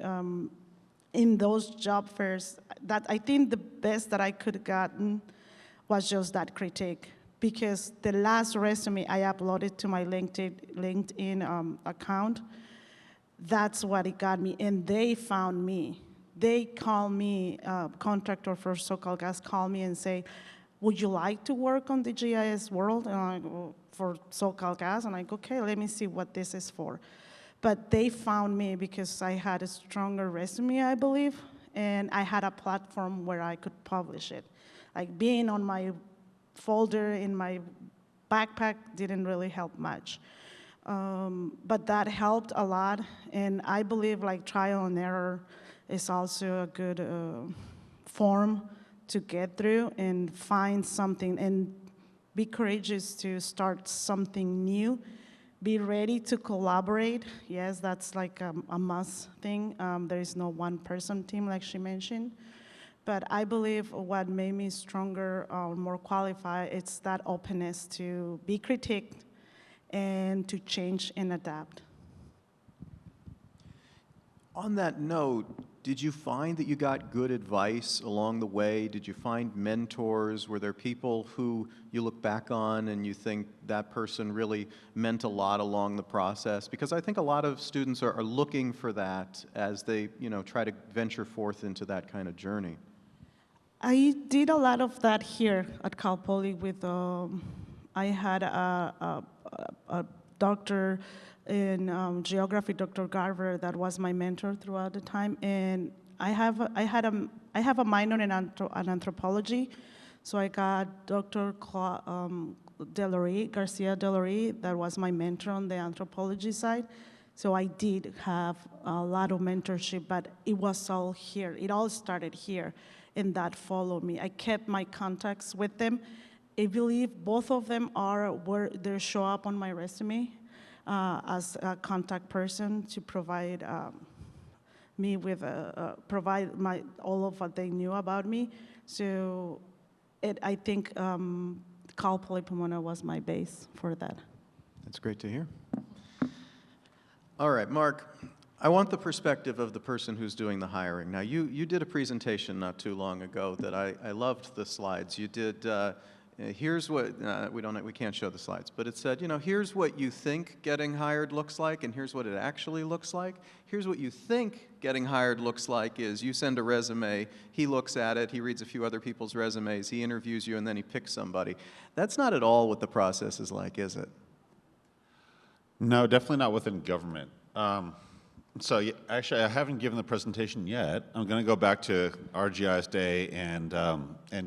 in those job fairs, that I think the best that I could have gotten was just that critique, because the last resume I uploaded to my LinkedIn account, that's what it got me, and they found me. They called me, contractor for SoCalGas called me and say, would you like to work on the GIS world? And I go, for SoCalGas? And I go, okay, let me see what this is for. But they found me because I had a stronger resume, I believe, and I had a platform where I could publish it. Like being on my folder in my backpack didn't really help much. But that helped a lot, and I believe trial and error is also a good form to get through and find something, and be courageous to start something new. Be ready to collaborate. Yes, that's a must thing. There is no one-person team like she mentioned. But I believe what made me stronger, more qualified, it's that openness to be critiqued and to change and adapt. On that note, did you find that you got good advice along the way? Did you find mentors? Were there people who you look back on and you think that person really meant a lot along the process? Because I think a lot of students are looking for that as they try to venture forth into that kind of journey. I did a lot of that here at Cal Poly with, I had a doctor in geography, Dr. Garver, that was my mentor throughout the time, and I have a minor in anthropology, so I got Dr. Garcia Delory, that was my mentor on the anthropology side. So I did have a lot of mentorship, but it was all here. It all started here, and that followed me. I kept my contacts with them. I believe both of them are where they show up on my resume as a contact person to provide me with all of what they knew about me. So I think Cal Poly Pomona was my base for that. That's great to hear. All right, Mark, I want the perspective of the person who's doing the hiring. Now, you did a presentation not too long ago that I loved the slides. You did, here's what, we can't show the slides, but it said, here's what you think getting hired looks like, and here's what it actually looks like. Here's what you think getting hired looks like is you send a resume, he looks at it, he reads a few other people's resumes, he interviews you, and then he picks somebody. That's not at all what the process is like, is it? No, definitely not within government. Actually, I haven't given the presentation yet. I'm going to go back to our GIS day and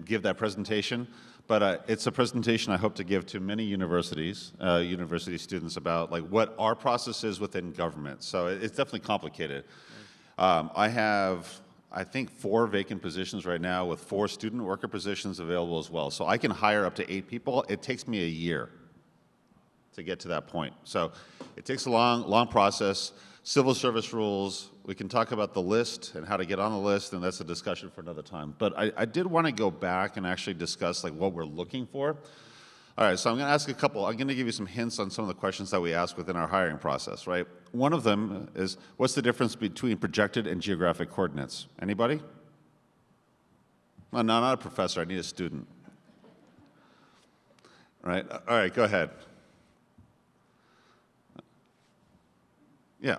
give that presentation. But it's a presentation I hope to give to many universities, university students about what our process is within government. So it's definitely complicated. I have, I think, 4 vacant positions right now with 4 student worker positions available as well. So I can hire up to 8 people. It takes me a year to get to that point. So it takes a long process. Civil service rules, we can talk about the list and how to get on the list, and that's a discussion for another time. But I did want to go back and actually discuss what we're looking for. All right, so I'm going to ask I'm going to give you some hints on some of the questions that we ask within our hiring process, right? One of them is, what's the difference between projected and geographic coordinates? Anybody? No, not a professor, I need a student. All right, go ahead. Yeah.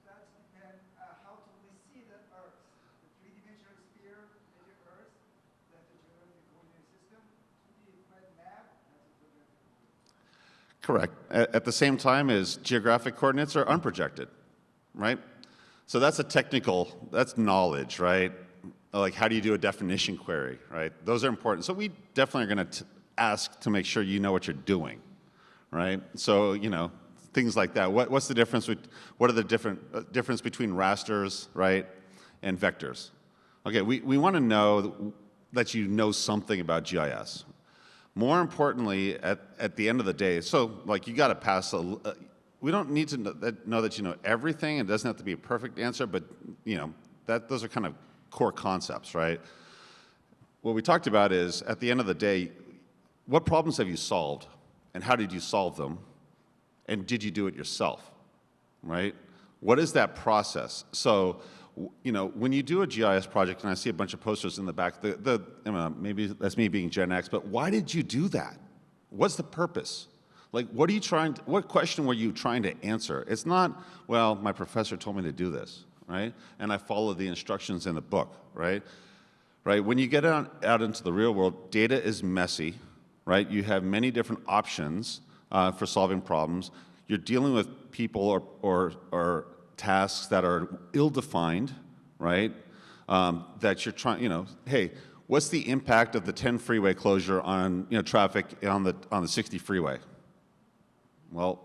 That depends how do we see the Earth, the three-dimensional sphere, the Earth, that's the geographic coordinate system, 2D flat map, that's a geographic coordinate. Correct. At the same time as geographic coordinates are unprojected, right? So that's that's knowledge, right? Like how do you do a definition query, right? Those are important. So we definitely are going to ask to make sure you know what you're doing, right? So, things like that. What's the difference? What are the difference between rasters, right, and vectors? Okay, we want to know that you know something about GIS. More importantly, at the end of the day, so you got to pass we don't need to know that you know everything. It doesn't have to be a perfect answer, but those are kind of core concepts, right? What we talked about is at the end of the day, what problems have you solved, and how did you solve them? And did you do it yourself, right? What is that process? So, when you do a GIS project, and I see a bunch of posters in the back, maybe that's me being Gen X, but why did you do that? What's the purpose? What question were you trying to answer? It's not, well, my professor told me to do this, right? And I followed the instructions in the book, right? Right? When you get out into the real world, data is messy, right? You have many different options for solving problems. You're dealing with people or tasks that are ill-defined, right? That you're trying, hey, what's the impact of the 10 freeway closure on traffic on the 60 freeway? Well,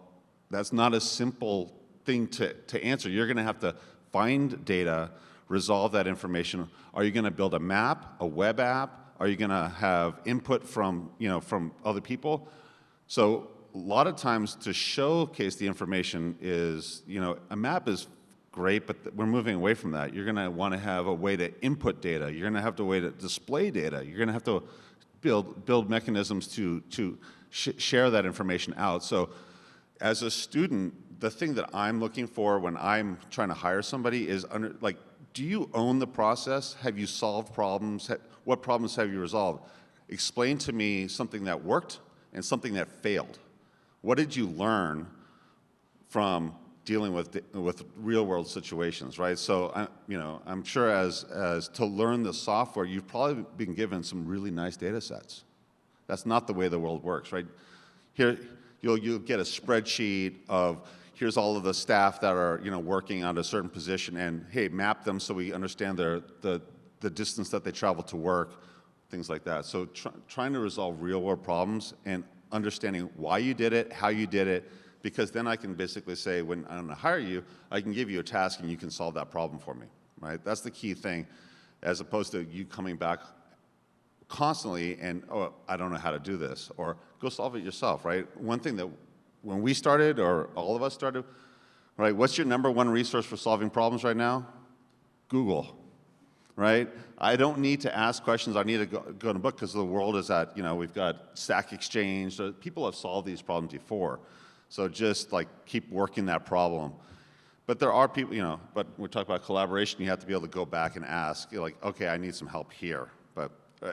that's not a simple thing to answer. You're going to have to find data, resolve that information. Are you going to build a map, a web app? Are you going to have input from other people? So a lot of times to showcase the information is, a map is great, but we're moving away from that. You're going to want to have a way to input data. You're going to have a way to display data. You're going to have to build mechanisms to share that information out. So as a student, the thing that I'm looking for when I'm trying to hire somebody is, do you own the process? Have you solved problems? What problems have you resolved? Explain to me something that worked and something that failed. What did you learn from dealing with real-world situations, right? So, I'm sure as to learn the software, you've probably been given some really nice data sets. That's not the way the world works, right? Here, you'll get a spreadsheet of, here's all of the staff that are, working on a certain position, and hey, map them so we understand the distance that they travel to work, things like that. So trying to resolve real world problems and understanding why you did it, how you did it, because then I can basically say, when I'm gonna hire you, I can give you a task and you can solve that problem for me, right? That's the key thing, as opposed to you coming back constantly and, oh, I don't know how to do this, or go solve it yourself, right? One thing that when we started, or all of us started, right, what's your #1 resource for solving problems right now? Google, right? I don't need to ask questions. I need to go in a book, because the world is at, we've got Stack Exchange. So people have solved these problems before. So just like keep working that problem. But there are people, but we talk about collaboration, you have to be able to go back and ask, like, okay, I need some help here. But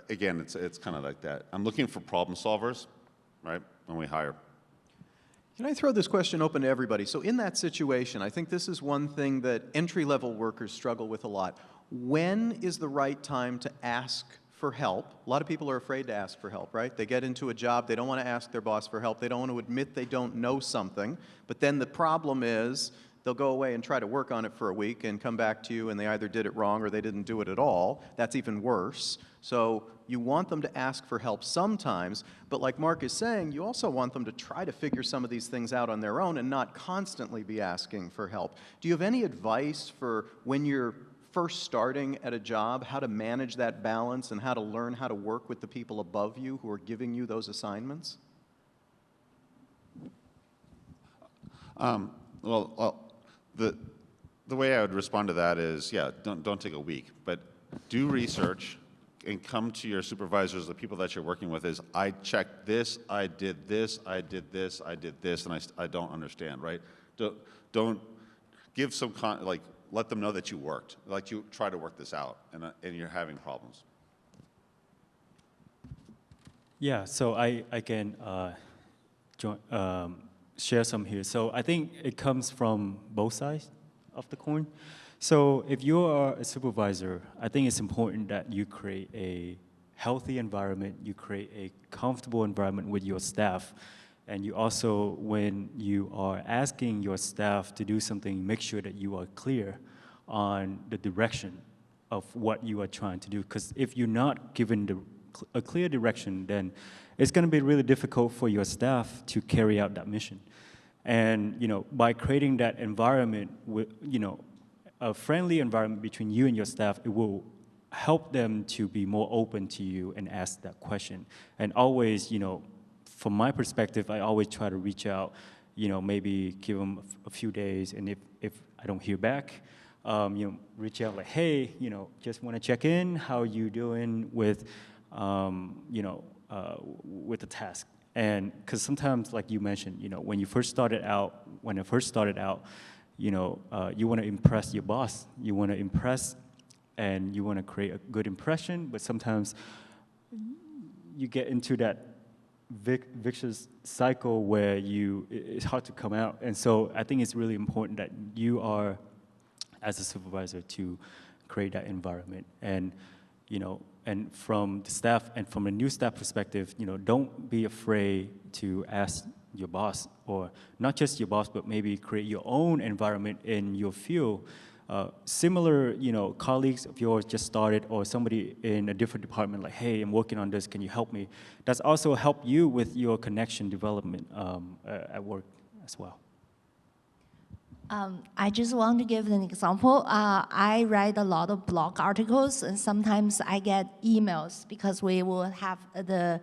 again, it's kind of like that. I'm looking for problem solvers, right, when we hire. Can I throw this question open to everybody? So in that situation, I think this is one thing that entry-level workers struggle with a lot. When is the right time to ask for help? A lot of people are afraid to ask for help, right? They get into a job, they don't want to ask their boss for help, they don't want to admit they don't know something, but then the problem is they'll go away and try to work on it for a week and come back to you and they either did it wrong or they didn't do it at all. That's even worse. So you want them to ask for help sometimes, but like Mark is saying, you also want them to try to figure some of these things out on their own and not constantly be asking for help. Do you have any advice for when you're first starting at a job, how to manage that balance and how to learn how to work with the people above you who are giving you those assignments? The way I would respond to that is, yeah, don't take a week, but do research and come to your supervisors, the people that you're working with, is I checked this, I did this, I did this, I did this, and I don't understand, right? Don't give some, let them know that you worked, like you try to work this out, and you're having problems. Yeah, so I can share some here. So I think it comes from both sides of the coin. So if you are a supervisor, I think it's important that you create a healthy environment, you create a comfortable environment with your staff, and you also, when you are asking your staff to do something, make sure that you are clear on the direction of what you are trying to do. Because if you're not given a clear direction, then it's going to be really difficult for your staff to carry out that mission. And by creating that environment with a friendly environment between you and your staff, it will help them to be more open to you and ask that question. And always, from my perspective, I always try to reach out, maybe give them a few days, and if I don't hear back, reach out like, hey, just want to check in, how you doing with, with the task. And because sometimes, like you mentioned, when I first started out, you want to impress your boss. You want to impress and you want to create a good impression, but sometimes you get into that vicious cycle where it's hard to come out. And so I think it's really important that you are, as a supervisor, to create that environment. And, and from the staff and from a new staff perspective, don't be afraid to ask your boss, or not just your boss, but maybe create your own environment in your field. Similar, colleagues of yours just started, or somebody in a different department, like, hey, I'm working on this, can you help me? That's also help you with your connection development at work as well. I just want to give an example. I write a lot of blog articles, and sometimes I get emails because we will have the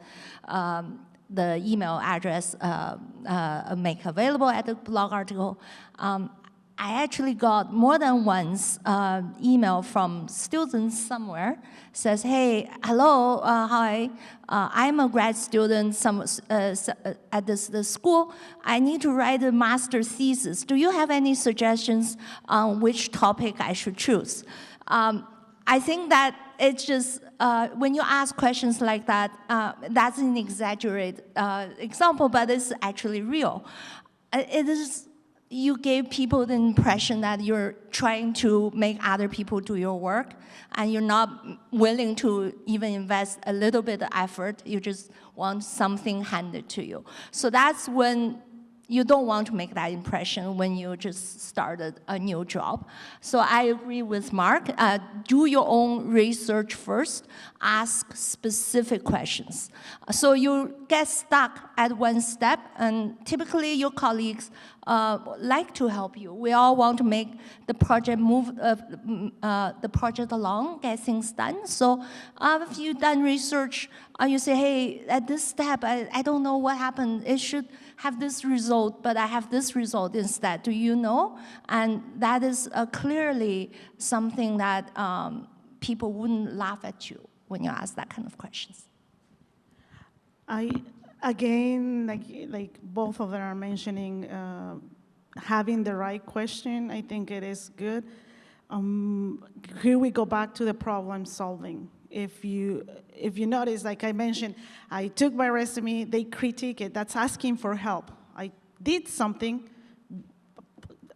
email address make available at the blog article. I actually got more than once email from students somewhere, says, hey, hello, hi, I'm a grad student at this school. I need to write a master's thesis. Do you have any suggestions on which topic I should choose? I think that it's just, when you ask questions like that, that's an exaggerated example, but it's actually real. It is, you gave people the impression that you're trying to make other people do your work, and you're not willing to even invest a little bit of effort. You just want something handed to you. So that's when you don't want to make that impression when you just started a new job. So I agree with Mark. Do your own research first. Ask specific questions. So you get stuck at one step, and typically your colleagues like to help you. We all want to make the project move, the project along, get things done. So if you've done research, you say, hey, at this step, I don't know what happened. It should have this result, but I have this result instead. Do you know? And that is clearly something that people wouldn't laugh at you when you ask that kind of questions. Again, like both of them are mentioning, having the right question, I think it is good. Here we go back to the problem solving. If you notice, like I mentioned, I took my resume, they critique it, that's asking for help. I did something,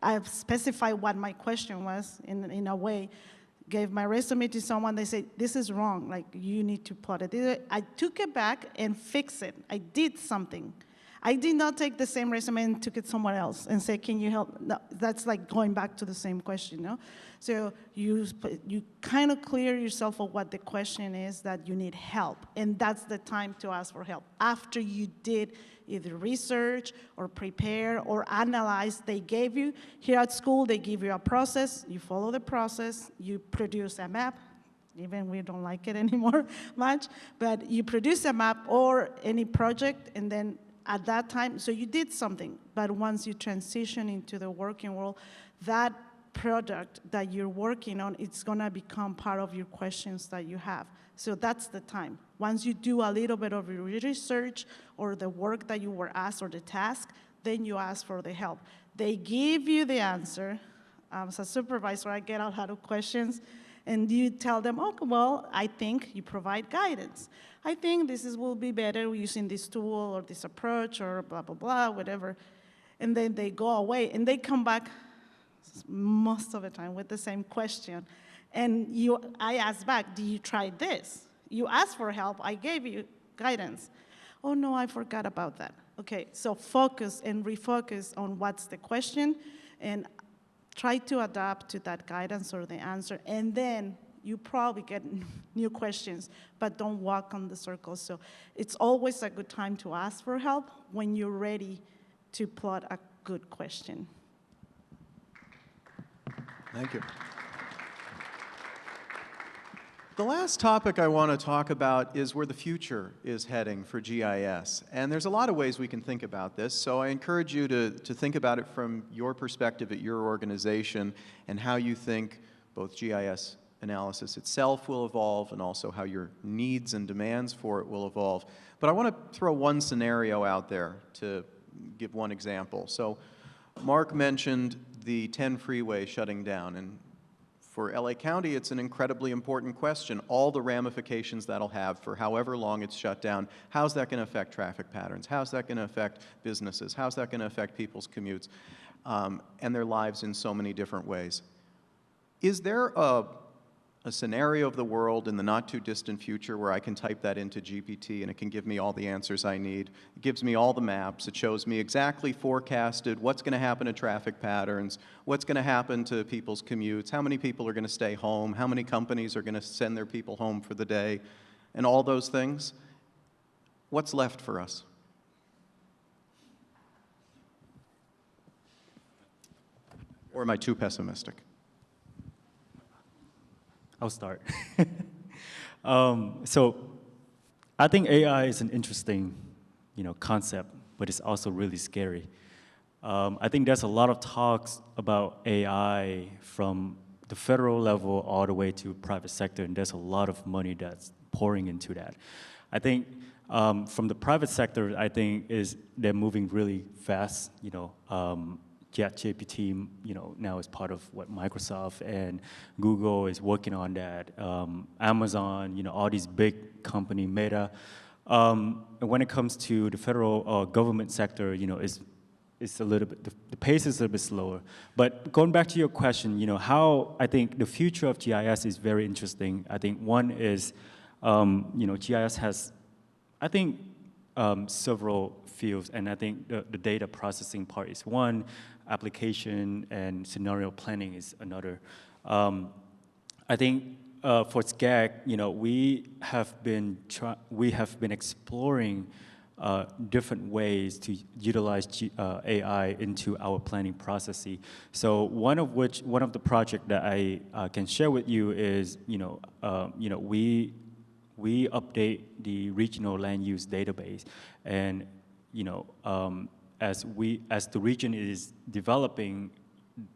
I've specified what my question was in a way, gave my resume to someone, they say, this is wrong, like you need to plot it. I took it back and fixed it. I did something. I did not take the same resume and took it somewhere else and say, can you help? No, that's like going back to the same question, no? So you kind of clear yourself of what the question is that you need help, and that's the time to ask for help. After you did either research or prepare or analyze, they gave you, here at school, they give you a process, you follow the process, you produce a map, even we don't like it anymore much, but you produce a map or any project, and then at that time, so you did something, but once you transition into the working world, that product that you're working on, it's gonna become part of your questions that you have. So that's the time. Once you do a little bit of your research or the work that you were asked or the task, then you ask for the help. They give you the answer. As a supervisor, I get a lot of questions, and you tell them, oh, well, I think you provide guidance. I think will be better using this tool or this approach or blah, blah, blah, whatever. And then they go away, and they come back most of the time with the same question. And I ask back, do you try this? You asked for help, I gave you guidance. Oh no, I forgot about that. Okay, so focus and refocus on what's the question and try to adapt to that guidance or the answer, and then you probably get new questions, but don't walk on the circle. So it's always a good time to ask for help when you're ready to plot a good question. Thank you. The last topic I want to talk about is where the future is heading for GIS. And there's a lot of ways we can think about this, so I encourage you to think about it from your perspective at your organization and how you think both GIS analysis itself will evolve and also how your needs and demands for it will evolve. But I want to throw one scenario out there to give one example. So Mark mentioned the 10 freeway shutting down, and for LA County, it's an incredibly important question. All the ramifications that'll have for however long it's shut down, how's that going to affect traffic patterns? How's that going to affect businesses? How's that going to affect people's commutes and their lives in so many different ways? Is there a scenario of the world in the not-too-distant future where I can type that into GPT and it can give me all the answers I need? It gives me all the maps. It shows me exactly forecasted what's going to happen to traffic patterns, what's going to happen to people's commutes, how many people are going to stay home, how many companies are going to send their people home for the day, and all those things. What's left for us? Or am I too pessimistic? I'll start. So I think AI is an interesting, concept, but it's also really scary. I think there's a lot of talks about AI from the federal level all the way to private sector, and there's a lot of money that's pouring into that. I think from the private sector, I think they're moving really fast. ChatGPT, now is part of what Microsoft and Google is working on that. Amazon, all these big company, Meta. And when it comes to the federal government sector, it's a little bit, the pace is a little bit slower. But going back to your question, how I think the future of GIS is very interesting. I think one is, GIS has, I think, several fields, and I think the data processing part is one, application and scenario planning is another. I think for SCAG, we have been exploring different ways to utilize AI into our planning processes. So one of the projects that I can share with you is, we update the regional land use database, and as the region is developing,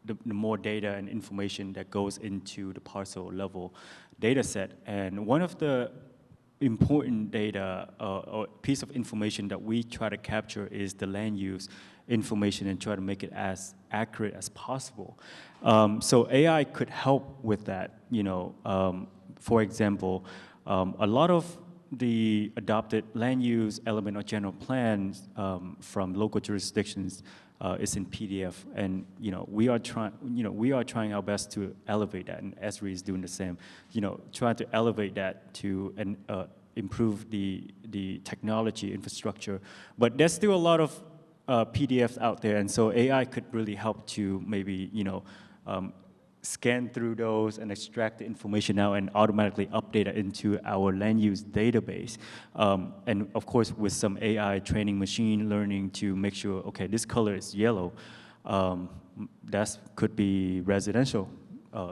the more data and information that goes into the parcel level data set. And one of the important data or piece of information that we try to capture is the land use information and try to make it as accurate as possible. So AI could help with that. For example, a lot of the adopted land use element or general plans from local jurisdictions is in PDF, and we are trying our best to elevate that, and Esri is doing the same. Trying to elevate that to improve the technology infrastructure, but there's still a lot of PDFs out there, and so AI could really help to maybe scan through those and extract the information out and automatically update it into our land use database. And of course, with some AI training machine learning to make sure, okay, this color is yellow, that could be residential.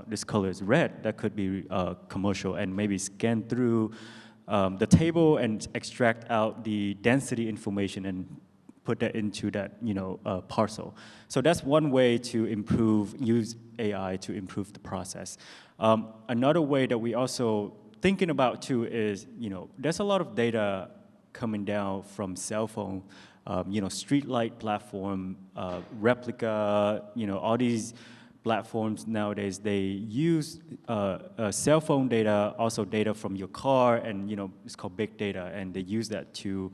This color is red, that could be commercial, and maybe scan through the table and extract out the density information and put that into that parcel. So that's one way to use AI to improve the process. Another way that we also thinking about too is, there's a lot of data coming down from cell phone, street light platform, replica, all these platforms nowadays, they use cell phone data, also data from your car, and it's called big data, and they use that to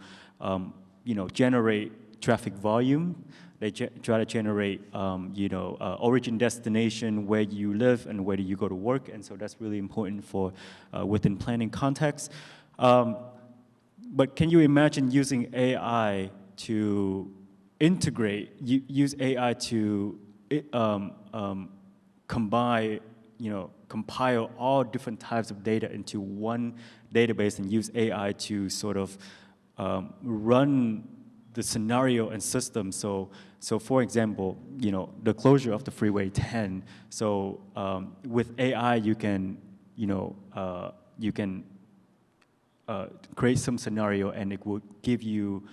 generate traffic volume. They try to generate, origin, destination, where you live and where do you go to work, and so that's really important for within planning context. But can you imagine using AI to integrate, use AI to compile all different types of data into one database and use AI to sort of run the scenario and system. So for example, the closure of the Freeway 10. So with AI, you can create some scenario, and it will give you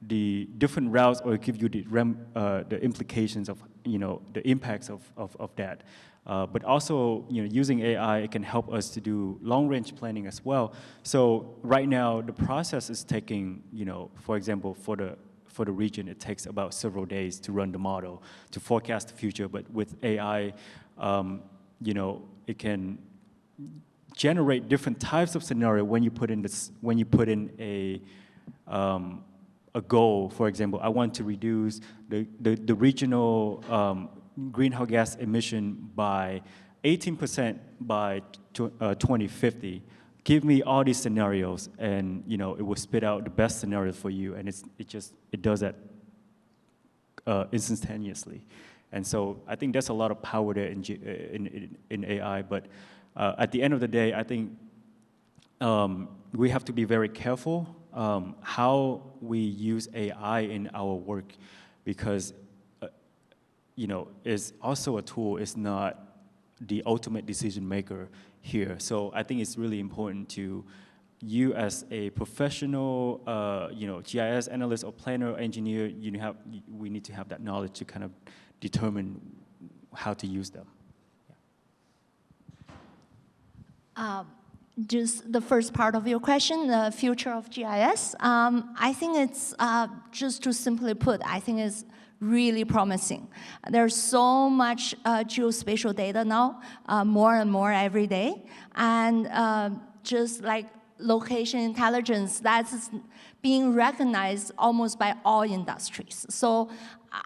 the different routes, or give you the implications of the impacts of that. But also, using AI, it can help us to do long-range planning as well. So right now, the process is taking, for example, for the region, it takes about several days to run the model to forecast the future. But with AI, it can generate different types of scenario when you put in a goal. For example, I want to reduce the regional greenhouse gas emission by 18% by 2050. Give me all these scenarios, and it will spit out the best scenario for you, and it does that instantaneously. And so I think there's a lot of power there in AI, but at the end of the day, I think we have to be very careful how we use AI in our work, because is also a tool, it's not the ultimate decision maker here. So I think it's really important to you as a professional, GIS analyst or planner or engineer, we need to have that knowledge to kind of determine how to use them. Just the first part of your question, the future of GIS. I think it's, just to simply put, I think it's really promising. There's so much geospatial data now, more and more every day. And just like location intelligence, that's being recognized almost by all industries. So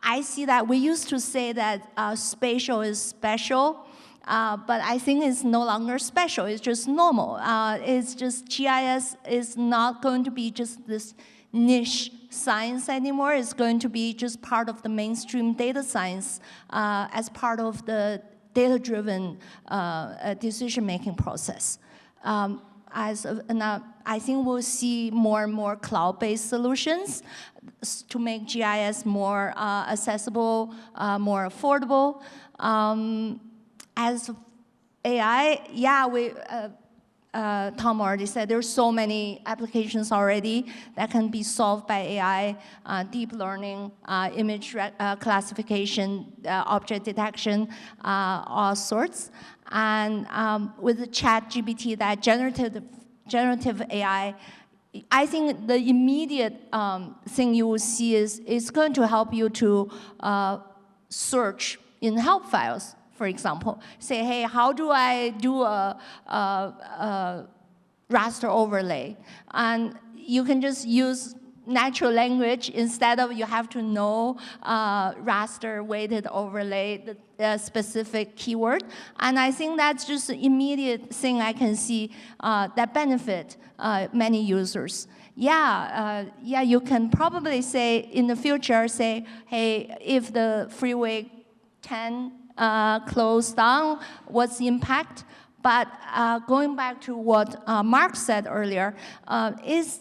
I see that we used to say that spatial is special, but I think it's no longer special. It's just normal. It's just GIS is not going to be just this niche science anymore. It's going to be just part of the mainstream data science as part of the data-driven decision-making process. I think we'll see more and more cloud-based solutions to make GIS more accessible, more affordable. As AI, yeah, Tom already said there's so many applications already that can be solved by AI, deep learning, image classification, object detection, all sorts. And with the ChatGPT, that generative AI, I think the immediate thing you will see is it's going to help you to search in help files, for example. Say, hey, how do I do a raster overlay? And you can just use natural language instead of you have to know raster weighted overlay, the specific keyword. And I think that's just an immediate thing I can see that benefit many users. Yeah, you can probably say in the future, say, hey, if the Freeway 10 closed down, what's the impact? But going back to what Mark said earlier, is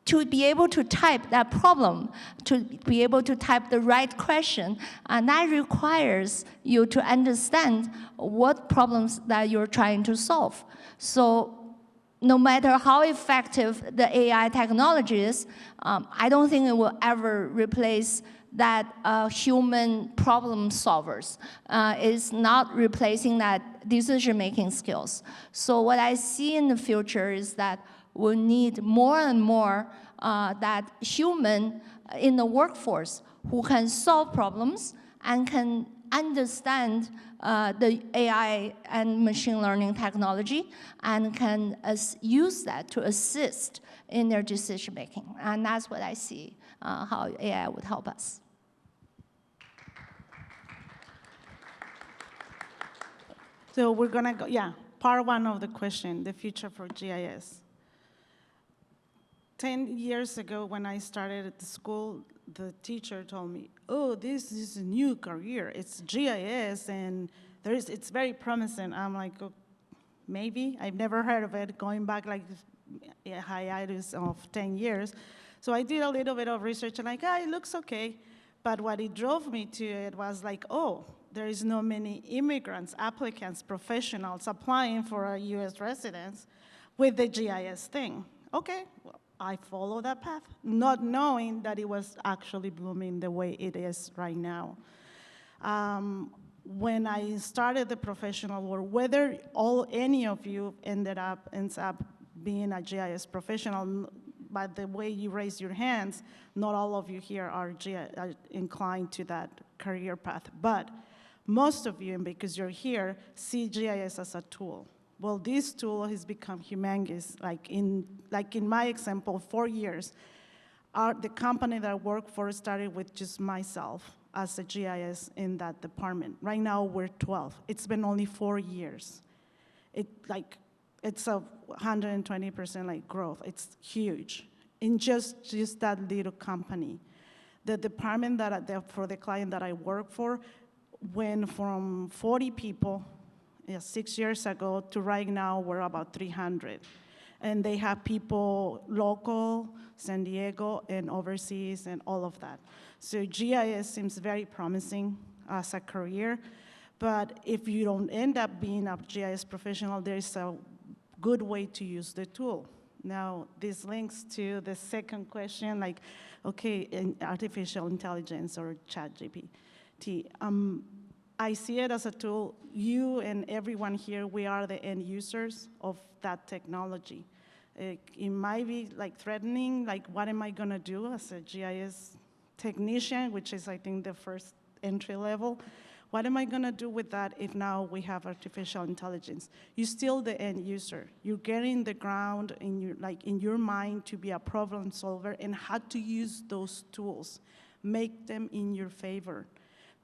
to be able to type that problem, to be able to type the right question, and that requires you to understand what problems that you're trying to solve. So no matter how effective the AI technology is, I don't think it will ever replace that human problem solvers. It's not replacing that decision-making skills. So what I see in the future is that we'll need more and more that human in the workforce who can solve problems and can understand the AI and machine learning technology and can use that to assist in their decision making. And that's what I see how AI would help us. So we're gonna go, yeah, part one of the question, the future for GIS. 10 years ago when I started at the school, the teacher told me, oh, this is a new career. It's GIS and it's very promising. I'm like, oh, maybe, I've never heard of it, going back like a hiatus of 10 years. So I did a little bit of research and like, it looks okay. But what it drove me to it was like, oh, there is no many immigrants, applicants, professionals applying for a US residence with the GIS thing. Okay, well, I follow that path, not knowing that it was actually blooming the way it is right now. When I started the professional world, whether any of you ends up being a GIS professional, by the way you raise your hands, not all of you here are inclined to that career path. But most of you, and because you're here, see GIS as a tool. Well, this tool has become humongous. Like in my example, 4 years, the company that I work for started with just myself as a GIS in that department. Right now, we're 12. It's been only 4 years. It's a 120% growth. It's huge in just that little company. The department for the client that I work for went from 40 people 6 years ago to right now we're about 300. And they have people local, San Diego, and overseas, and all of that. So GIS seems very promising as a career, but if you don't end up being a GIS professional, there's a good way to use the tool. Now, this links to the second question, like, okay, in artificial intelligence or ChatGPT. I see it as a tool. You and everyone here, we are the end users of that technology. It might be threatening, what am I gonna do as a GIS technician, which is, I think, the first entry level. What am I gonna do with that if now we have artificial intelligence? You're still the end user. You're getting the ground in your mind to be a problem solver and how to use those tools. Make them in your favor.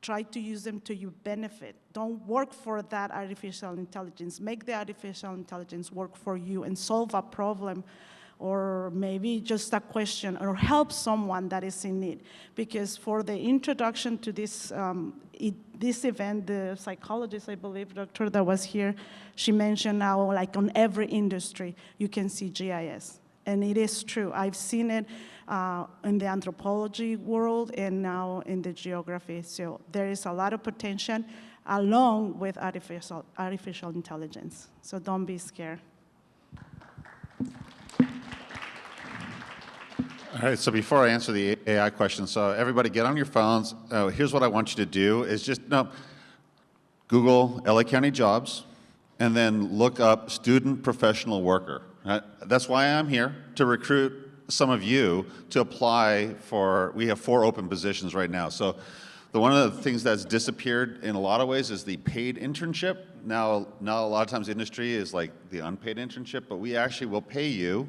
try to use them to your benefit. Don't work for that artificial intelligence. Make the artificial intelligence work for you and solve a problem, or maybe just a question, or help someone that is in need. Because for the introduction to this, this event, the psychologist, I believe, doctor that was here, she mentioned now, like on every industry, you can see GIS. And it is true. I've seen it in the anthropology world and now in the geography. So there is a lot of potential along with artificial intelligence. So don't be scared. All right, so before I answer the AI question, so everybody get on your phones. Here's what I want you to do is just Google LA County jobs and then look up student professional worker. That's why I'm here, to recruit some of you to apply for, we have 4 open positions right now. So one of the things that's disappeared in a lot of ways is the paid internship. Now a lot of times industry is like the unpaid internship, but we actually will pay you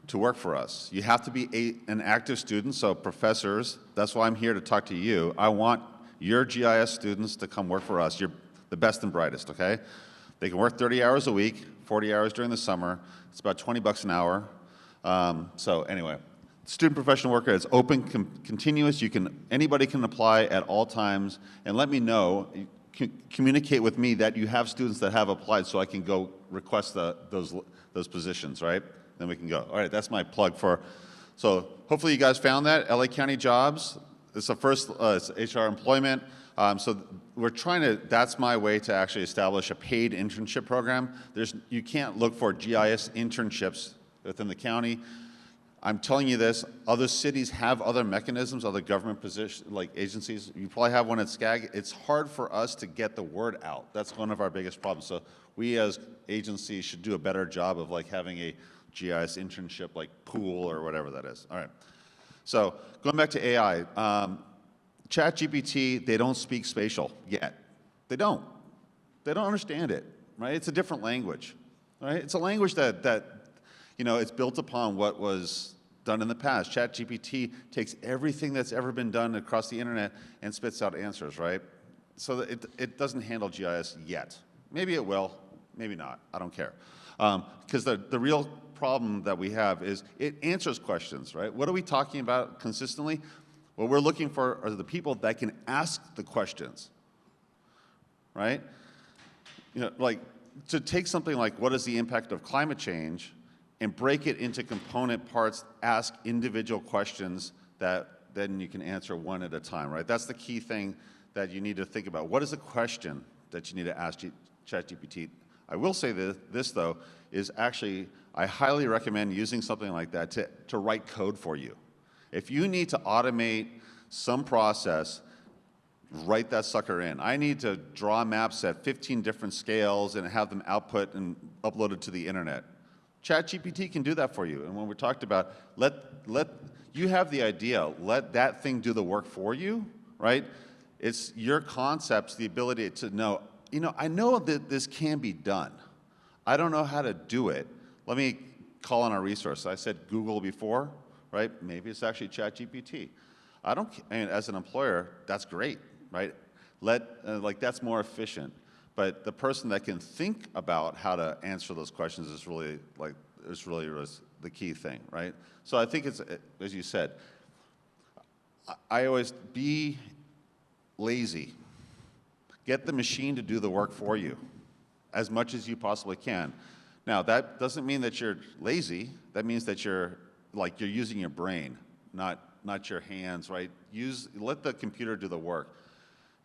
to work for us. You have to be an active student, so professors, that's why I'm here to talk to you. I want your GIS students to come work for us. You're the best and brightest, okay? They can work 30 hours a week, 40 hours during the summer. It's about 20 bucks an hour. So anyway, student professional worker, it's open, continuous. Anybody can apply at all times, and let me know, communicate with me that you have students that have applied so I can go request those positions, right? Then we can go. All right, that's my plug for, so hopefully you guys found that. LA County Jobs, it's the first, it's HR employment. So we're trying to, that's my way to actually establish a paid internship program. You can't look for GIS internships within the county. I'm telling you this, other cities have other mechanisms, other government positions, like agencies. You probably have one at SCAG. It's hard for us to get the word out. That's one of our biggest problems. So we as agencies should do a better job of like having a GIS internship like pool or whatever that is. All right. So going back to AI, ChatGPT, they don't speak spatial yet. They don't. They don't understand it, right? It's a different language, right? It's a language that it's built upon what was done in the past. ChatGPT takes everything that's ever been done across the internet and spits out answers, right? So it doesn't handle GIS yet. Maybe it will, maybe not. I don't care. Because the real problem that we have is it answers questions, right? What are we talking about consistently? What we're looking for are the people that can ask the questions, right? Like to take something like what is the impact of climate change and break it into component parts, ask individual questions that then you can answer one at a time, right? That's the key thing that you need to think about. What is the question that you need to ask ChatGPT? I will say this though, is actually, I highly recommend using something like that to write code for you. If you need to automate some process, write that sucker in. I need to draw maps at 15 different scales and have them output and uploaded to the internet. ChatGPT can do that for you. And when we talked about, you have the idea, let that thing do the work for you, right? It's your concepts, the ability to know, I know that this can be done. I don't know how to do it. Let me call on our resource. I said Google before, right? Maybe it's actually ChatGPT. As an employer, that's great, right? That's more efficient. But the person that can think about how to answer those questions is really the key thing, right? So I think it's, as you said, I always be lazy. Get the machine to do the work for you as much as you possibly can. Now, that doesn't mean that you're lazy. That means that you're using your brain, not your hands, right? Let the computer do the work.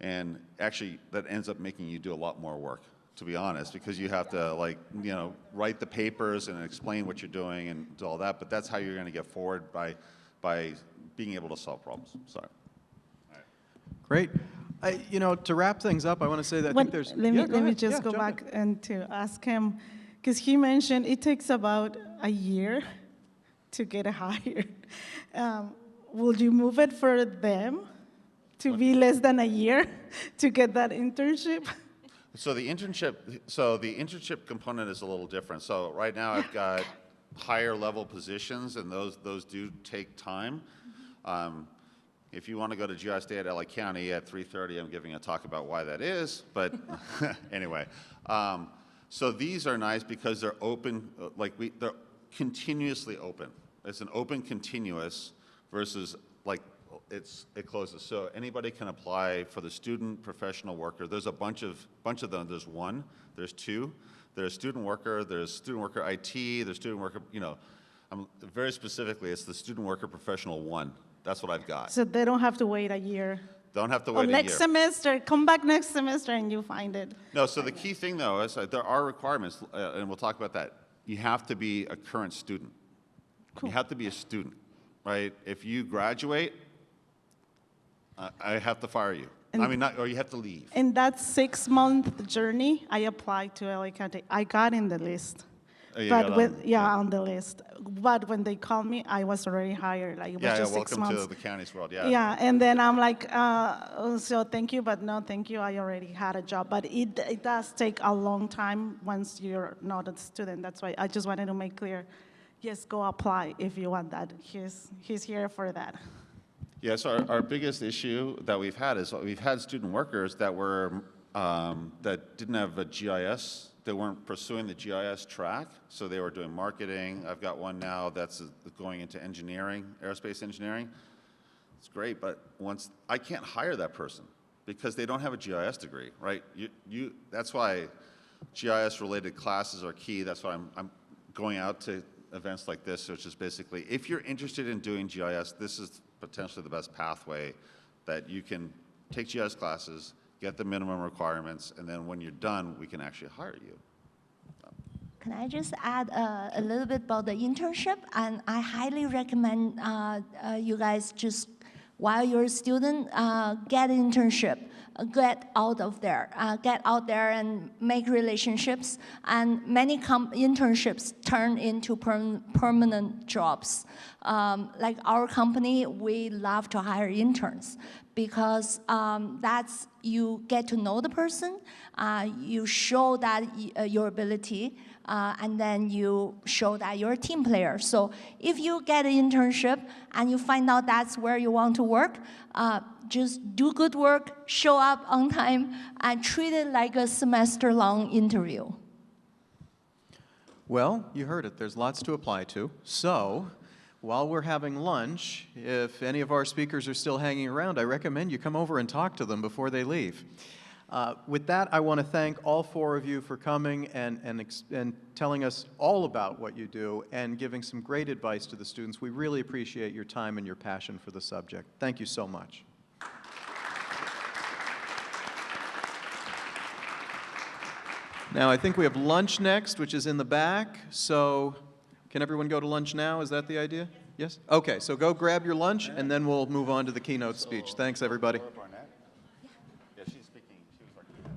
And actually, that ends up making you do a lot more work, to be honest, because you have to write the papers and explain what you're doing and do all that. But that's how you're going to get forward by being able to solve problems. Sorry. All right. Great. To wrap things up, I want to say that I think there's... Let me just go back and to ask him, because he mentioned it takes about a year to get hired. Will you move it for them to be less than a year to get that internship? So the internship component is a little different. So right now I've got higher level positions, and those do take time. If you want to go to GIS Day at LA County at 3:30, I'm giving a talk about why that is, but anyway. So these are nice because they're open, they're continuously open. It's an open continuous versus like it closes. So anybody can apply for the student, professional worker. There's a bunch of them. There's one, there's two. There's student worker IT, there's student worker, very specifically, it's the student worker professional one. That's what I've got. So they don't have to wait a year. Don't have to Or wait a year. next semester, come back next semester and you find it. No, so the key thing though is there are requirements, and we'll talk about that. You have to be a current student. Cool. You have to be a student, right? If you graduate, I have to fire you. Or you have to leave. In that 6-month journey, I applied to LA County. I got in the list. You But got on the list. But when they called me, I was already hired. Like it was just 6 welcome months. to the county's world, yeah. Yeah, and then I'm like, so thank you, but no, thank you. I already had a job. But it does take a long time once you're not a student. That's why I just wanted to make clear. Yes, go apply if you want that. He's here for that. Yeah, so our biggest issue that we've had is we've had student workers that were that didn't have a GIS. They weren't pursuing the GIS track, so they were doing marketing. I've got one now that's going into engineering, aerospace engineering. It's great, but I can't hire that person because they don't have a GIS degree, right? That's why GIS-related classes are key. That's why I'm going out to events like this, which is basically, if you're interested in doing GIS, this is potentially the best pathway that you can take GIS classes, get the minimum requirements, and then when you're done, we can actually hire you. Can I just add a little bit about the internship? And I highly recommend you guys just, while you're a student, get an internship. Get out there and make relationships. And many internships turn into permanent jobs. Like our company, we love to hire interns because that's, you get to know the person, you show that your ability, and then you show that you're a team player. So if you get an internship and you find out that's where you want to work, just do good work, show up on time, and treat it like a semester-long interview. Well, you heard it. There's lots to apply to. So, while we're having lunch, if any of our speakers are still hanging around, I recommend you come over and talk to them before they leave. With that, I want to thank all 4 of you for coming and telling us all about what you do and giving some great advice to the students. We really appreciate your time and your passion for the subject. Thank you so much. Now, I think we have lunch next, which is in the back. So, can everyone go to lunch now? Is that the idea? Yes? Okay, so go grab your lunch, and then we'll move on to the keynote speech. Thanks, everybody.